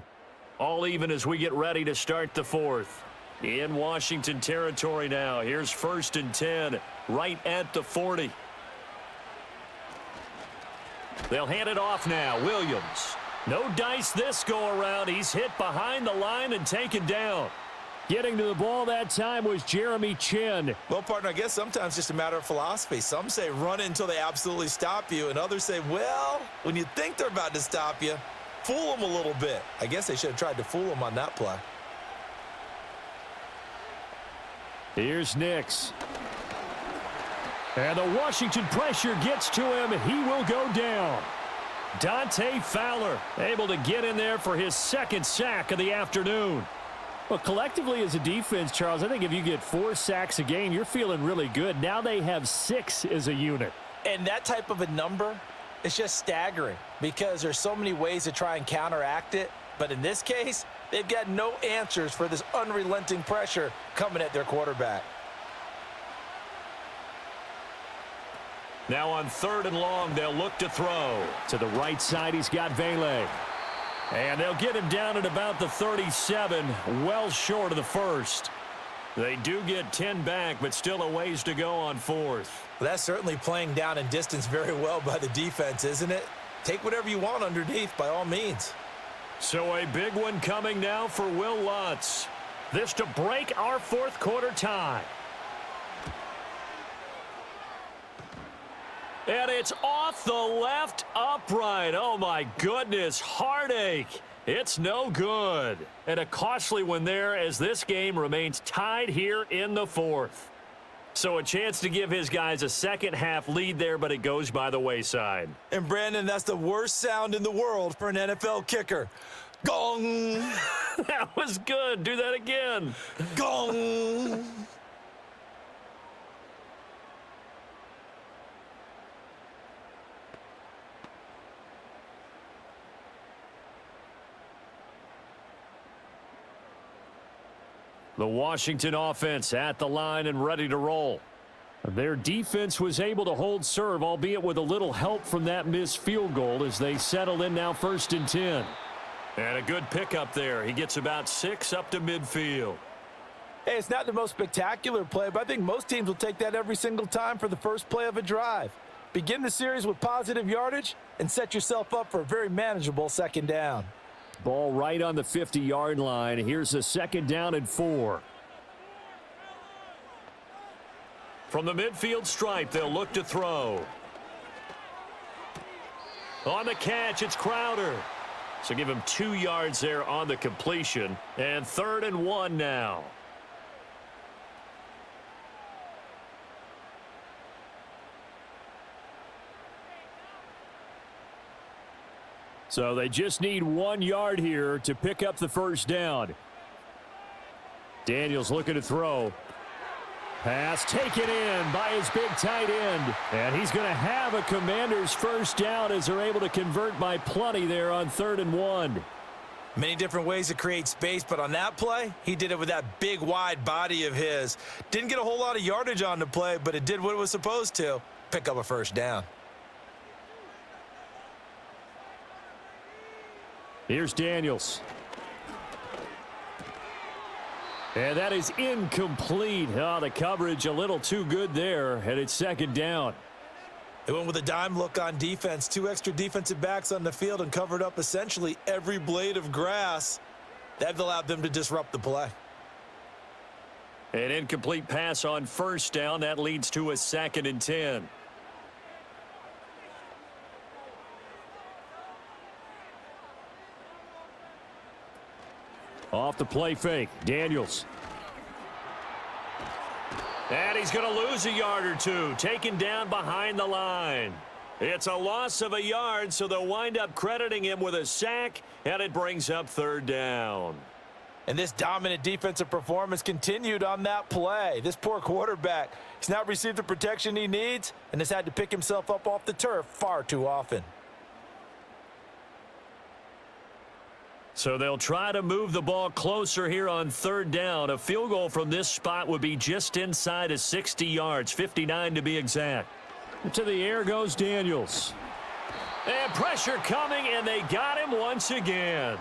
All even as we get ready to start the 4th. In Washington territory now. Here's 1st and 10 right at the 40. They'll hand it off now. Williams. No dice this go-around. He's hit behind the line and taken down. Getting to the ball that time was Jeremy Chin. Well, partner, I guess sometimes just a matter of philosophy. Some say run until they absolutely stop you, and others say, well, when you think they're about to stop you, fool them a little bit. I guess they should have tried to fool them on that play. Here's Nix. And the Washington pressure gets to him. He will go down. Dante Fowler able to get in there for his second sack of the afternoon. Well, collectively as a defense, Charles, I think if you get 4 sacks a game, you're feeling really good. Now they have 6 as a unit. And that type of a number is just staggering because there's so many ways to try and counteract it. But in this case, they've got no answers for this unrelenting pressure coming at their quarterback. Now on 3rd and long, they'll look to throw. To the right side, he's got Vele. And they'll get him down at about the 37, well short of the first. They do get 10 back, but still a ways to go on 4th. Well, that's certainly playing down in distance very well by the defense, isn't it? Take whatever you want underneath by all means. So a big one coming now for Will Lutz. This to break our 4th quarter tie. And it's off the left upright. Oh, my goodness. Heartache. It's no good. And a costly one there as this game remains tied here in the 4th. So a chance to give his guys a second-half lead there, but it goes by the wayside. And, Brandon, that's the worst sound in the world for an NFL kicker. Gong! That was good. Do that again. Gong! The Washington offense at the line and ready to roll. Their defense was able to hold serve, albeit with a little help from that missed field goal as they settled in now 1st and 10. And a good pickup there. He gets about 6 up to midfield. Hey, it's not the most spectacular play, but I think most teams will take that every single time for the first play of a drive. Begin the series with positive yardage and set yourself up for a very manageable 2nd down. Ball right on the 50-yard line. Here's a 2nd down and 4. From the midfield stripe, they'll look to throw. On the catch, it's Crowder. So give him 2 yards there on the completion. And 3rd and 1 now. So they just need 1 yard here to pick up the 1st down. Daniels looking to throw. Pass taken in by his big tight end. And he's going to have a Commanders 1st down as they're able to convert by plenty there on 3rd and 1. Many different ways to create space, but on that play, he did it with that big, wide body of his. Didn't get a whole lot of yardage on the play, but it did what it was supposed to. Pick up a 1st down. Here's Daniels. And that is incomplete. Oh, the coverage a little too good there, and it's 2nd down. They went with a dime look on defense. 2 extra defensive backs on the field and covered up essentially every blade of grass. That allowed them to disrupt the play. An incomplete pass on 1st down. That leads to a 2nd and 10. Off the play fake, Daniels. And he's going to lose a yard or 2, taken down behind the line. It's a loss of a yard, so they'll wind up crediting him with a sack, and it brings up 3rd down. And this dominant defensive performance continued on that play. This poor quarterback, he's not received the protection he needs and has had to pick himself up off the turf far too often. So they'll try to move the ball closer here on 3rd down. A field goal from this spot would be just inside of 60 yards, 59 to be exact. To the air goes Daniels. And pressure coming, and they got him once again.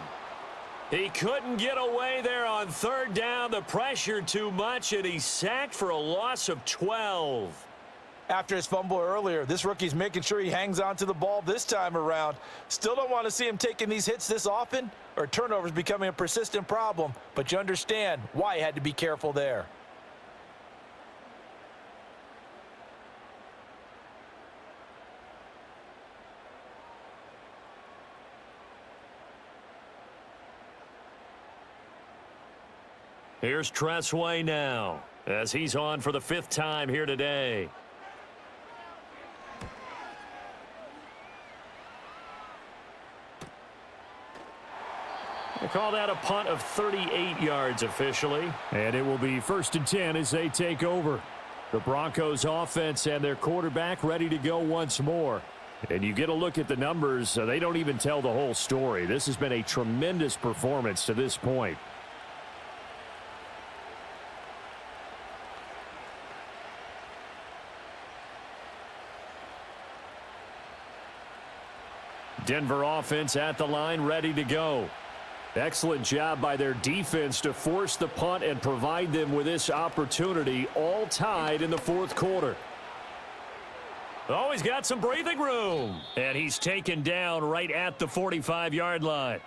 He couldn't get away there on 3rd down. The pressure too much, and he's sacked for a loss of 12. After his fumble earlier, this rookie's making sure he hangs on to the ball this time around. Still don't want to see him taking these hits this often, or turnovers becoming a persistent problem, but you understand why he had to be careful there. Here's Tressway now, as he's on for the 5th time here today. They call that a punt of 38 yards officially. And it will be 1st and 10 as they take over. The Broncos offense and their quarterback ready to go once more. And you get a look at the numbers, they don't even tell the whole story. This has been a tremendous performance to this point. Denver offense at the line, ready to go. Excellent job by their defense to force the punt and provide them with this opportunity, all tied in the 4th quarter. Oh, he's got some breathing room. And he's taken down right at the 45-yard line.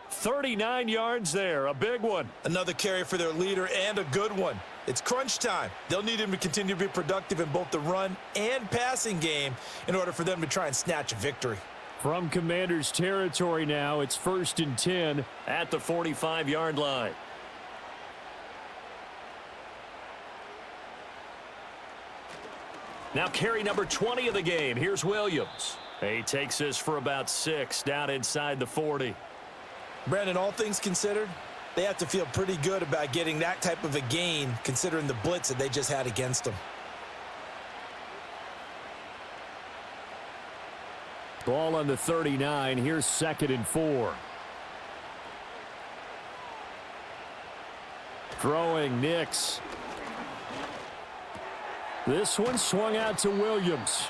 39 yards there, a big one. Another carry for their leader and a good one. It's crunch time. They'll need him to continue to be productive in both the run and passing game in order for them to try and snatch a victory. From Commanders territory now, it's 1st and 10 at the 45-yard line. Now carry number 20 of the game. Here's Williams. He takes this for about 6 down inside the 40. Brandon, all things considered, they have to feel pretty good about getting that type of a gain considering the blitz that they just had against them. Ball on the 39. Here's 2nd and 4. Throwing Nix. This one swung out to Williams.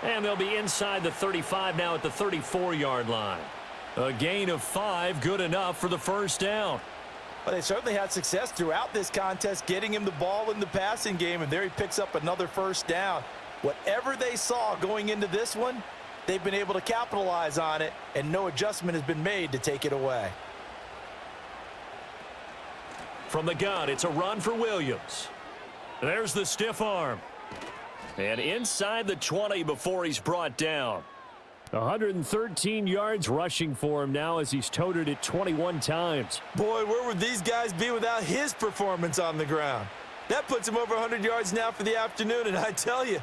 And they'll be inside the 35 now at the 34-yard line. A gain of 5, good enough for the 1st down. Well, they certainly had success throughout this contest, getting him the ball in the passing game, and there he picks up another 1st down. Whatever they saw going into this one, they've been able to capitalize on it, and no adjustment has been made to take it away. From the gun, it's a run for Williams. There's the stiff arm. And inside the 20 before he's brought down. 113 yards rushing for him now as he's toted it 21 times. Boy, where would these guys be without his performance on the ground? That puts him over 100 yards now for the afternoon, and I tell you,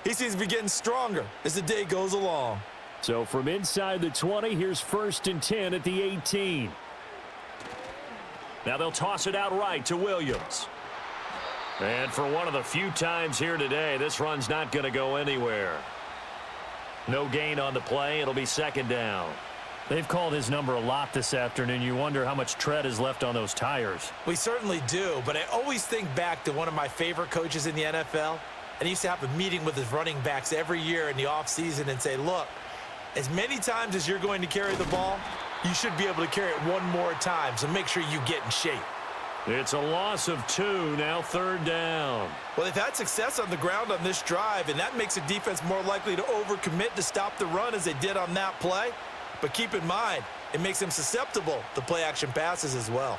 he seems to be getting stronger as the day goes along. So from inside the 20, here's 1st and 10 at the 18. Now they'll toss it out right to Williams. And for one of the few times here today, this run's not going to go anywhere. No gain on the play. It'll be 2nd down. They've called his number a lot this afternoon. You wonder how much tread is left on those tires. We certainly do, but I always think back to one of my favorite coaches in the NFL. And he used to have a meeting with his running backs every year in the offseason and say, look, as many times as you're going to carry the ball, you should be able to carry it one more time, so make sure you get in shape. It's a loss of 2, now 3rd down. Well, they've had success on the ground on this drive, and that makes a defense more likely to overcommit to stop the run as they did on that play. But keep in mind, it makes them susceptible to play-action passes as well.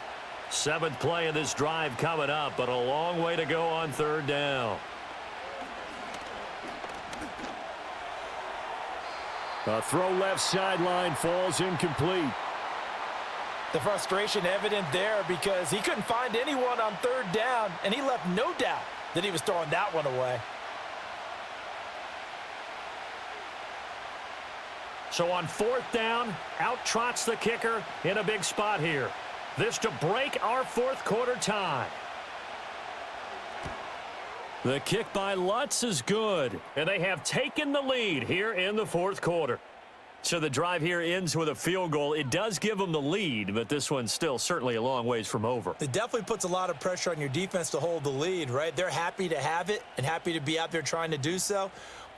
7th play of this drive coming up, but a long way to go on 3rd down. A throw left sideline falls incomplete. The frustration evident there because he couldn't find anyone on 3rd down, and he left no doubt that he was throwing that one away. So on 4th down, out trots the kicker in a big spot here. This to break our 4th quarter tie. The kick by Lutz is good. And they have taken the lead here in the 4th quarter. So the drive here ends with a field goal. It does give them the lead, but this one's still certainly a long ways from over. It definitely puts a lot of pressure on your defense to hold the lead, right? They're happy to have it and happy to be out there trying to do so.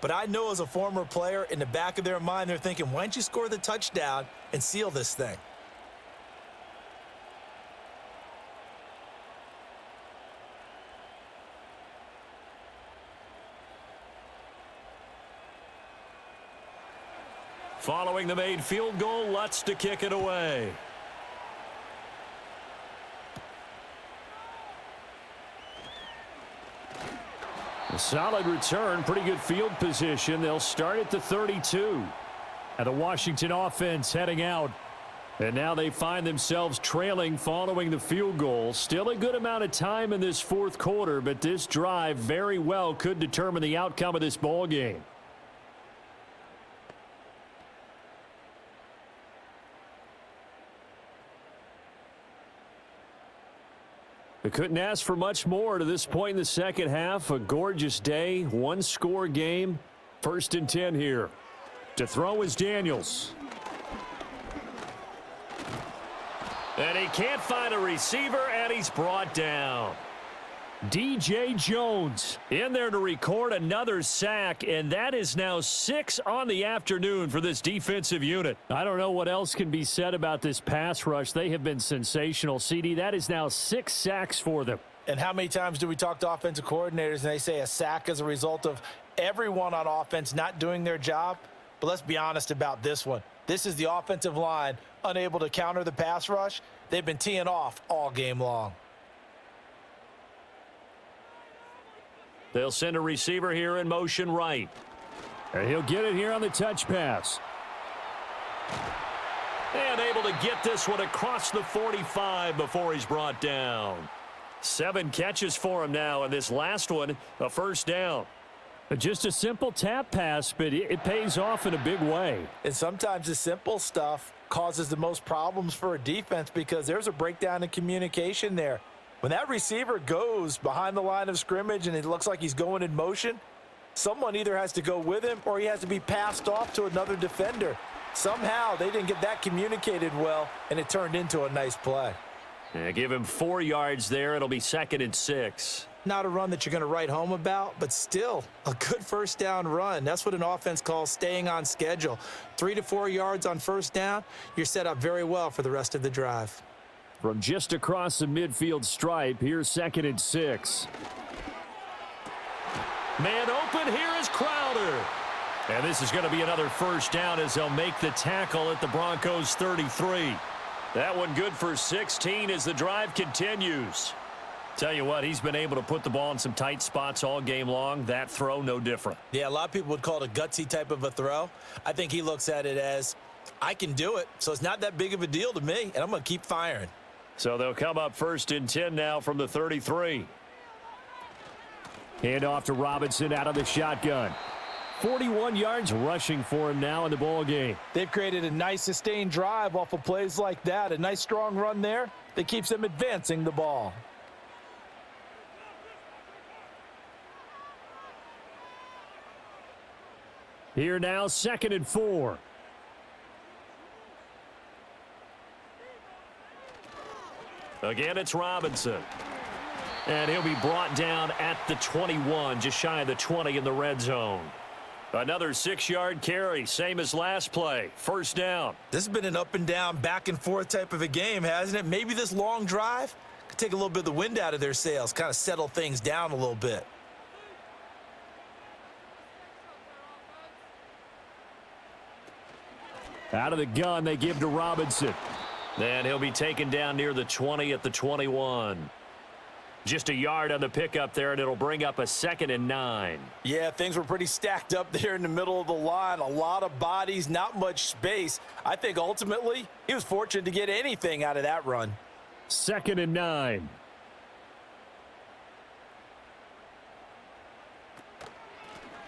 But I know as a former player, in the back of their mind, they're thinking, why don't you score the touchdown and seal this thing? Following the made field goal, Lutz to kick it away. A solid return, pretty good field position. They'll start at the 32. And the Washington offense heading out. And now they find themselves trailing following the field goal. Still a good amount of time in this fourth quarter, but this drive very well could determine the outcome of this ball game. They couldn't ask for much more to this point in the second half. A gorgeous day, one-score game. 1st and 10 here. To throw is Daniels. And he can't find a receiver, and he's brought down. DJ Jones In there to record another sack, and that is now 6 on the afternoon for this defensive unit. I don't know what else can be said about this pass rush. They have been sensational, CD. That is now 6 sacks for them. And how many times do we talk to offensive coordinators and they say a sack is a result of everyone on offense not doing their job? But let's be honest about this one. This is the offensive line unable to counter the pass rush. They've been teeing off all game long. They'll send a receiver here in motion right. And he'll get it here on the touch pass. And able to get this one across the 45 before he's brought down. 7 catches for him now, and this last one, a first down. Just a simple tap pass, but it pays off in a big way. And sometimes the simple stuff causes the most problems for a defense because there's a breakdown in communication there. When that receiver goes behind the line of scrimmage and it looks like he's going in motion, someone either has to go with him or he has to be passed off to another defender. Somehow they didn't get that communicated well, and it turned into a nice play. Yeah, give him 4 yards there. It'll be 2nd and 6. Not a run that you're going to write home about, but still a good first down run. That's what an offense calls staying on schedule. 3 to 4 yards on first down, you're set up very well for the rest of the drive. From just across the midfield stripe, here's 2nd and 6. Man open, here is Crowder. And this is going to be another first down as they'll make the tackle at the Broncos 33. That one good for 16 as the drive continues. Tell you what, he's been able to put the ball in some tight spots all game long. That throw, no different. Yeah, a lot of people would call it a gutsy type of a throw. I think he looks at it as, I can do it, so it's not that big of a deal to me, and I'm going to keep firing. So they'll come up 1st and 10 now from the 33. Hand off to Robinson out of the shotgun. 41 yards rushing for him now in the ball game. They've created a nice sustained drive off of plays like that. A nice strong run there that keeps them advancing the ball. Here now, 2nd and 4. Again, it's Robinson. And he'll be brought down at the 21, just shy of the 20 in the red zone. Another 6-yard carry, same as last play. First down. This has been an up and down, back and forth type of a game, hasn't it? Maybe this long drive could take a little bit of the wind out of their sails, kind of settle things down a little bit. Out of the gun, they give to Robinson. And he'll be taken down near the 20 at the 21. Just a yard on the pickup there, and it'll bring up a 2nd and 9. Yeah, things were pretty stacked up there in the middle of the line. A lot of bodies, not much space. I think ultimately he was fortunate to get anything out of that run. 2nd and 9.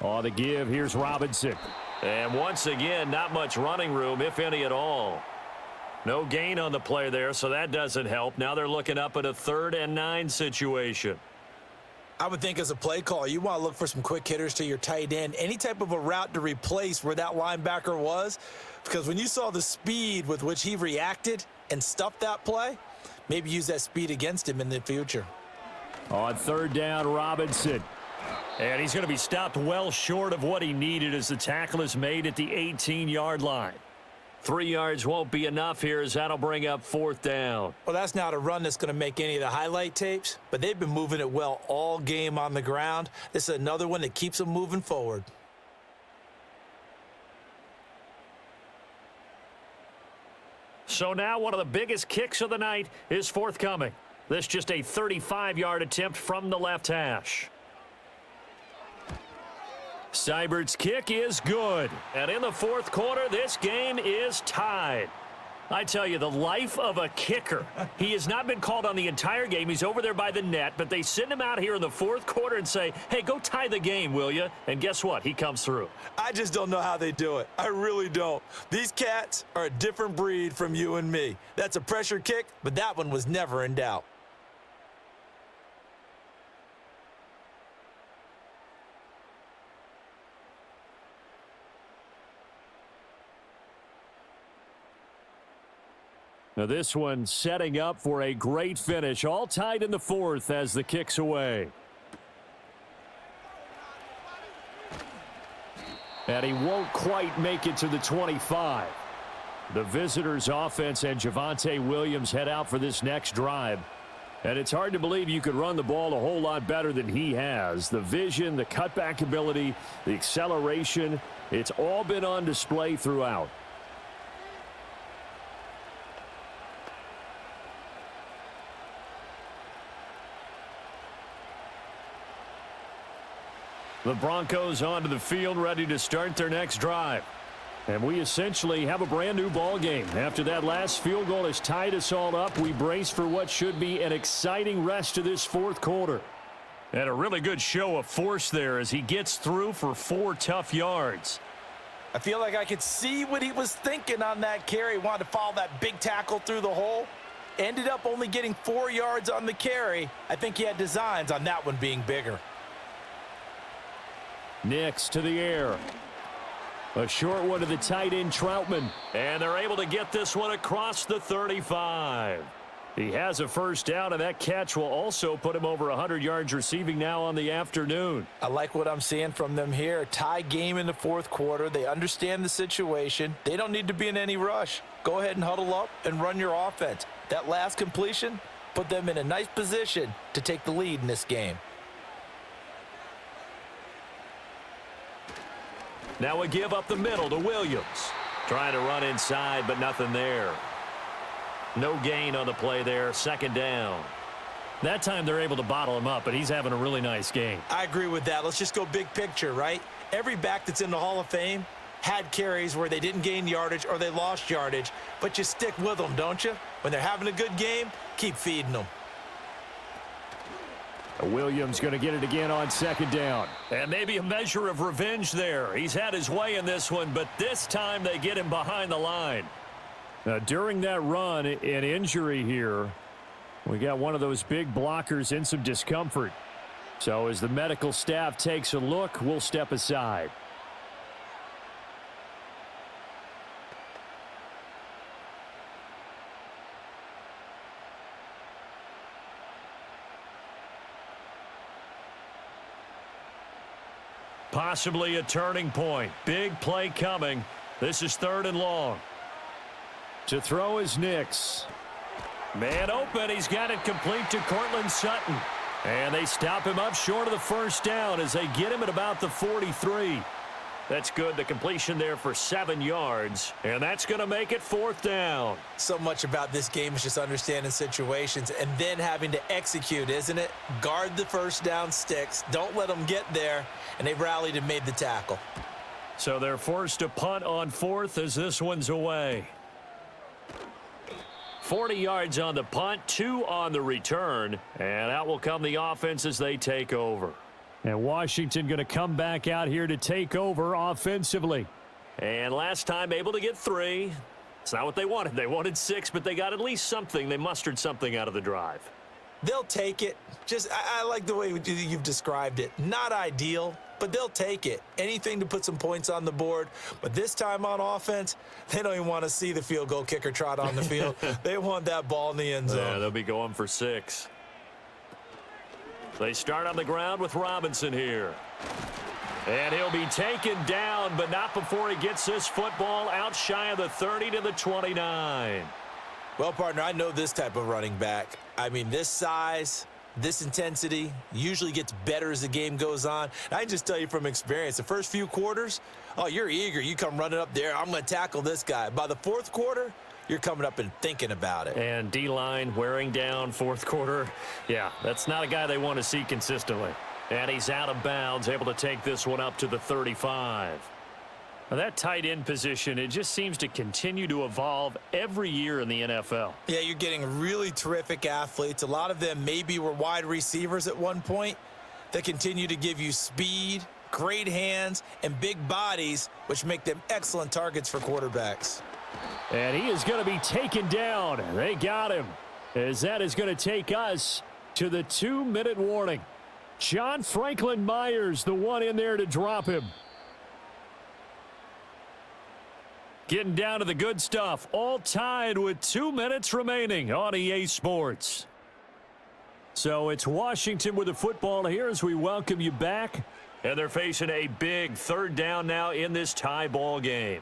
On the give, here's Robinson. And once again, not much running room, if any at all. No gain on the play there, so that doesn't help. Now they're looking up at a 3rd and 9 situation. I would think as a play caller, you want to look for some quick hitters to your tight end. Any type of a route to replace where that linebacker was. Because when you saw the speed with which he reacted and stuffed that play, maybe use that speed against him in the future. On 3rd down, Robinson. And he's going to be stopped well short of what he needed as the tackle is made at the 18-yard line. 3 yards won't be enough here as that'll bring up 4th down. Well, that's not a run that's going to make any of the highlight tapes, but they've been moving it well all game on the ground. This is another one that keeps them moving forward. So now one of the biggest kicks of the night is forthcoming. This just a 35-yard attempt from the left hash. Seibert's kick is good. And in the fourth quarter, this game is tied. I tell you, the life of a kicker. He has not been called on the entire game. He's over there by the net, but they send him out here in the fourth quarter and say, hey, go tie the game, will you? And guess what? He comes through. I just don't know how they do it. I really don't. These cats are a different breed from you and me. That's a pressure kick, but that one was never in doubt. Now this one setting up for a great finish. All tied in the fourth as the kick's away. And he won't quite make it to the 25. The visitors' offense and Javonte Williams head out for this next drive. And it's hard to believe you could run the ball a whole lot better than he has. The vision, the cutback ability, the acceleration, it's all been on display throughout. The Broncos onto the field, ready to start their next drive. And we essentially have a brand new ball game. After that last field goal has tied us all up, we brace for what should be an exciting rest to this fourth quarter. And a really good show of force there as he gets through for 4 tough yards. I feel like I could see what he was thinking on that carry. He wanted to follow that big tackle through the hole. Ended up only getting 4 yards on the carry. I think he had designs on that one being bigger. Nix to the air. A short one to the tight end, Troutman. And they're able to get this one across the 35. He has a first down, and that catch will also put him over 100 yards receiving now on the afternoon. I like what I'm seeing from them here. Tie game in the fourth quarter. They understand the situation. They don't need to be in any rush. Go ahead and huddle up and run your offense. That last completion put them in a nice position to take the lead in this game. Now a give up the middle to Williams. Trying to run inside, but nothing there. No gain on the play there. Second down. That time they're able to bottle him up, but he's having a really nice game. I agree with that. Let's just go big picture, right? Every back that's in the Hall of Fame had carries where they didn't gain yardage or they lost yardage, but you stick with them, don't you? When they're having a good game, keep feeding them. Williams going to get it again on second down. And maybe a measure of revenge there. He's had his way in this one, but this time they get him behind the line. Now, during that run, an injury here, we got one of those big blockers in some discomfort. So as the medical staff takes a look, we'll step aside. Possibly a turning point. Big play coming. This is 3rd and long. To throw is Nix. Man open. He's got it complete to Cortland Sutton. And they stop him up short of the first down as they get him at about the 43. That's good. The completion there for 7 yards. And that's going to make it 4th down. So much about this game is just understanding situations and then having to execute, isn't it? Guard the first down sticks. Don't let them get there. And they rallied and made the tackle. So they're forced to punt on 4th as this one's away. 40 yards on the punt, 2 on the return. And out will come the offense as they take over. And Washington going to come back out here to take over offensively. And last time able to get 3. It's not what they wanted. They wanted 6, but they got at least something. They mustered something out of the drive. They'll take it. I like the way you've described it. Not ideal, but they'll take it. Anything to put some points on the board. But this time on offense, they don't even want to see the field goal kicker trot on the field. They want that ball in the end zone. Yeah, they'll be going for 6. They start on the ground with Robinson here. And he'll be taken down, but not before he gets this football out shy of the 30 to the 29. Well, partner, I know this type of running back. I mean, this size, this intensity usually gets better as the game goes on. And I can just tell you from experience, the first few quarters, oh, you're eager. You come running up there. I'm going to tackle this guy. By the fourth quarter, you're coming up and thinking about it. And D-line wearing down fourth quarter. Yeah, that's not a guy they want to see consistently. And he's out of bounds, able to take this one up to the 35. Now that tight end position, it just seems to continue to evolve every year in the NFL. Yeah, you're getting really terrific athletes. A lot of them maybe were wide receivers at one point that continue to give you speed, great hands, and big bodies, which make them excellent targets for quarterbacks. And he is going to be taken down. They got him, as that is going to take us to the 2-minute warning. John Franklin Myers, the one in there to drop him. Getting down to the good stuff, all tied with 2 minutes remaining on EA Sports. So it's Washington with the football here as we welcome you back. And they're facing a big third down now in this tie ball game.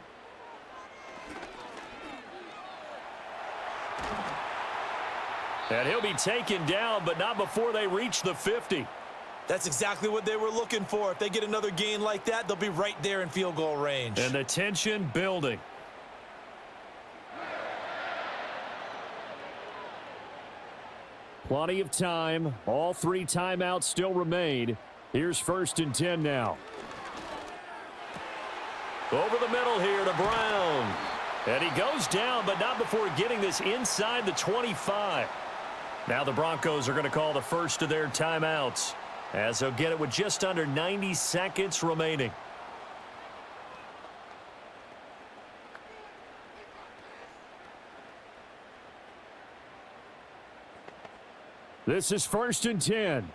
And he'll be taken down, but not before they reach the 50. That's exactly what they were looking for. If they get another gain like that, they'll be right there in field goal range. And the tension building. Plenty of time. All 3 timeouts still remain. Here's 1st and 10 now. Over the middle here to Brown. And he goes down, but not before getting this inside the 25. Now the Broncos are going to call the first of their timeouts, as they'll get it with just under 90 seconds remaining. This is 1st and 10.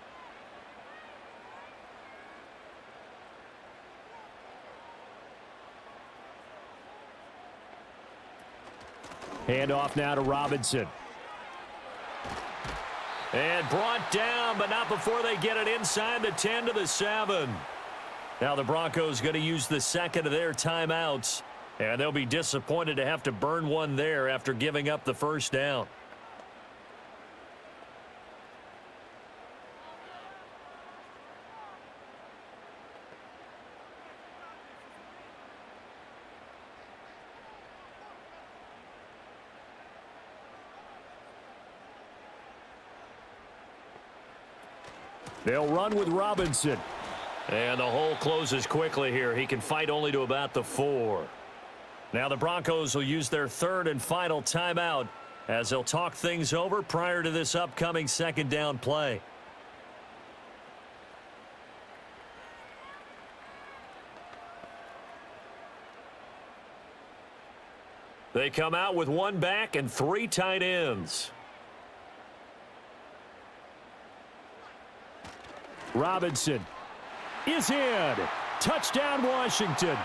Handoff now to Robinson. And brought down, but not before they get it inside the 10 to the 7. Now the Broncos going to use the second of their timeouts, and they'll be disappointed to have to burn one there after giving up the first down. They'll run with Robinson. And the hole closes quickly here. He can fight only to about the 4. Now the Broncos will use their third and final timeout as they'll talk things over prior to this upcoming second down play. They come out with 1 back and 3 tight ends. Robinson is in. Touchdown, Washington.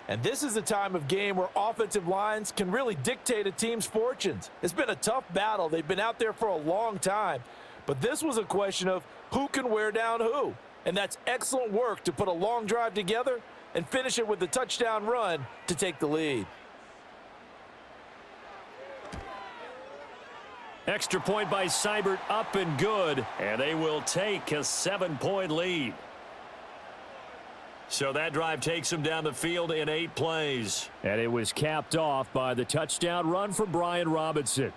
And this is the time of game where offensive lines can really dictate a team's fortunes. It's been a tough battle. They've been out there for a long time. But this was a question of who can wear down who. And that's excellent work to put a long drive together and finish it with the touchdown run to take the lead. Extra point by Seibert, up and good. And they will take a 7-point lead. So that drive takes them down the field in 8 plays. And it was capped off by the touchdown run for Brian Robinson.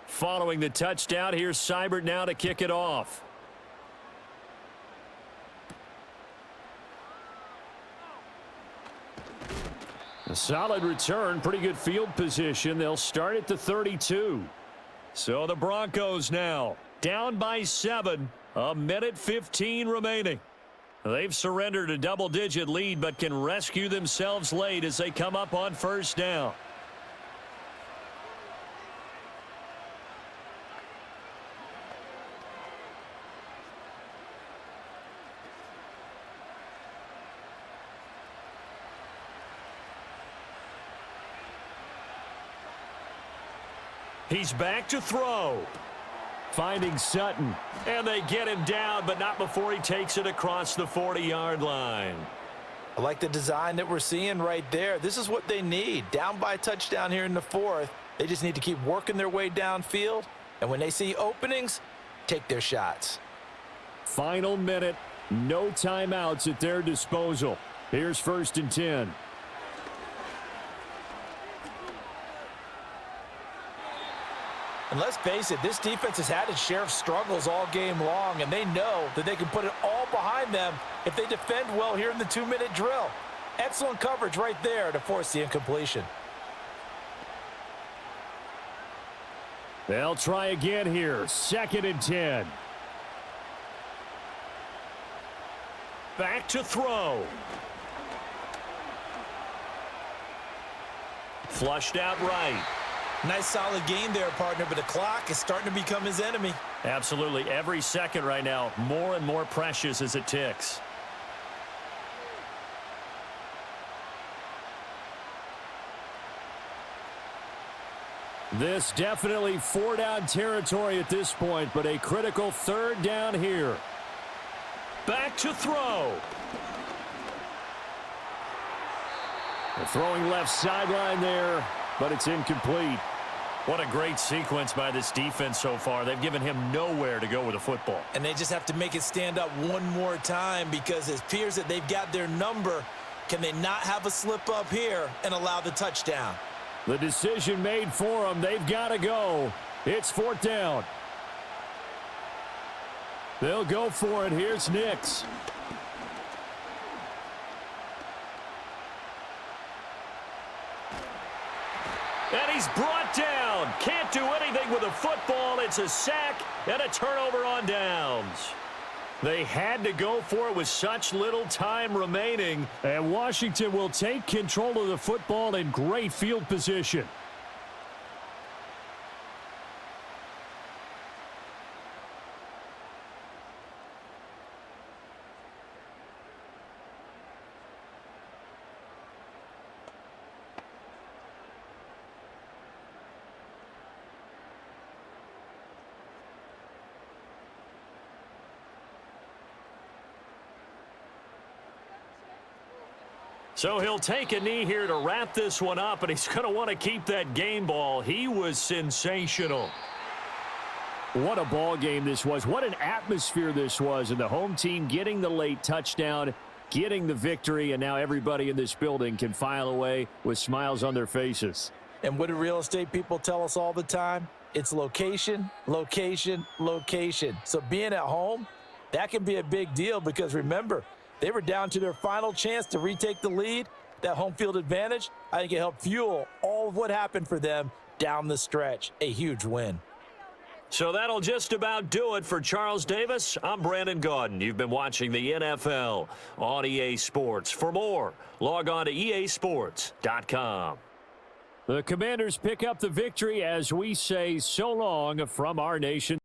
Following the touchdown, here's Seibert now to kick it off. A solid return, pretty good field position. They'll start at the 32. So the Broncos now down by 7, 1:15 remaining. They've surrendered a double-digit lead but can rescue themselves late as they come up on first down. He's back to throw. Finding Sutton. And they get him down, but not before he takes it across the 40-yard line. I like the design that we're seeing right there. This is what they need. Down by a touchdown here in the fourth. They just need to keep working their way downfield. And when they see openings, take their shots. Final minute. No timeouts at their disposal. Here's 1st and 10. And let's face it, this defense has had its share of struggles all game long, and they know that they can put it all behind them if they defend well here in the 2-minute drill. Excellent coverage right there to force the incompletion. They'll try again here. 2nd and 10. Back to throw. Flushed out right. Nice solid game there, partner, but the clock is starting to become his enemy. Absolutely. Every second right now, more and more precious as it ticks. This definitely 4-down territory at this point, but a critical 3rd down here. Back to throw. They're throwing left sideline there, but it's incomplete. What a great sequence by this defense so far. They've given him nowhere to go with the football. And they just have to make it stand up one more time because it appears that they've got their number. Can they not have a slip up here and allow the touchdown? The decision made for them. They've got to go. It's 4th down. They'll go for it. Here's Nix. And he's brought down. Can't do anything with the football. It's a sack and a turnover on downs. They had to go for it with such little time remaining. And Washington will take control of the football in great field position. So he'll take a knee here to wrap this one up, and he's going to want to keep that game ball. He was sensational. What a ball game this was. What an atmosphere this was. And the home team getting the late touchdown, getting the victory, and now everybody in this building can file away with smiles on their faces. And what do real estate people tell us all the time? It's location, location, location. So being at home, that can be a big deal because remember, they were down to their final chance to retake the lead. That home field advantage, I think it helped fuel all of what happened for them down the stretch. A huge win. So that'll just about do it for Charles Davis. I'm Brandon Gaudin. You've been watching the NFL on EA Sports. For more, log on to easports.com. The Commanders pick up the victory as we say so long from our nation.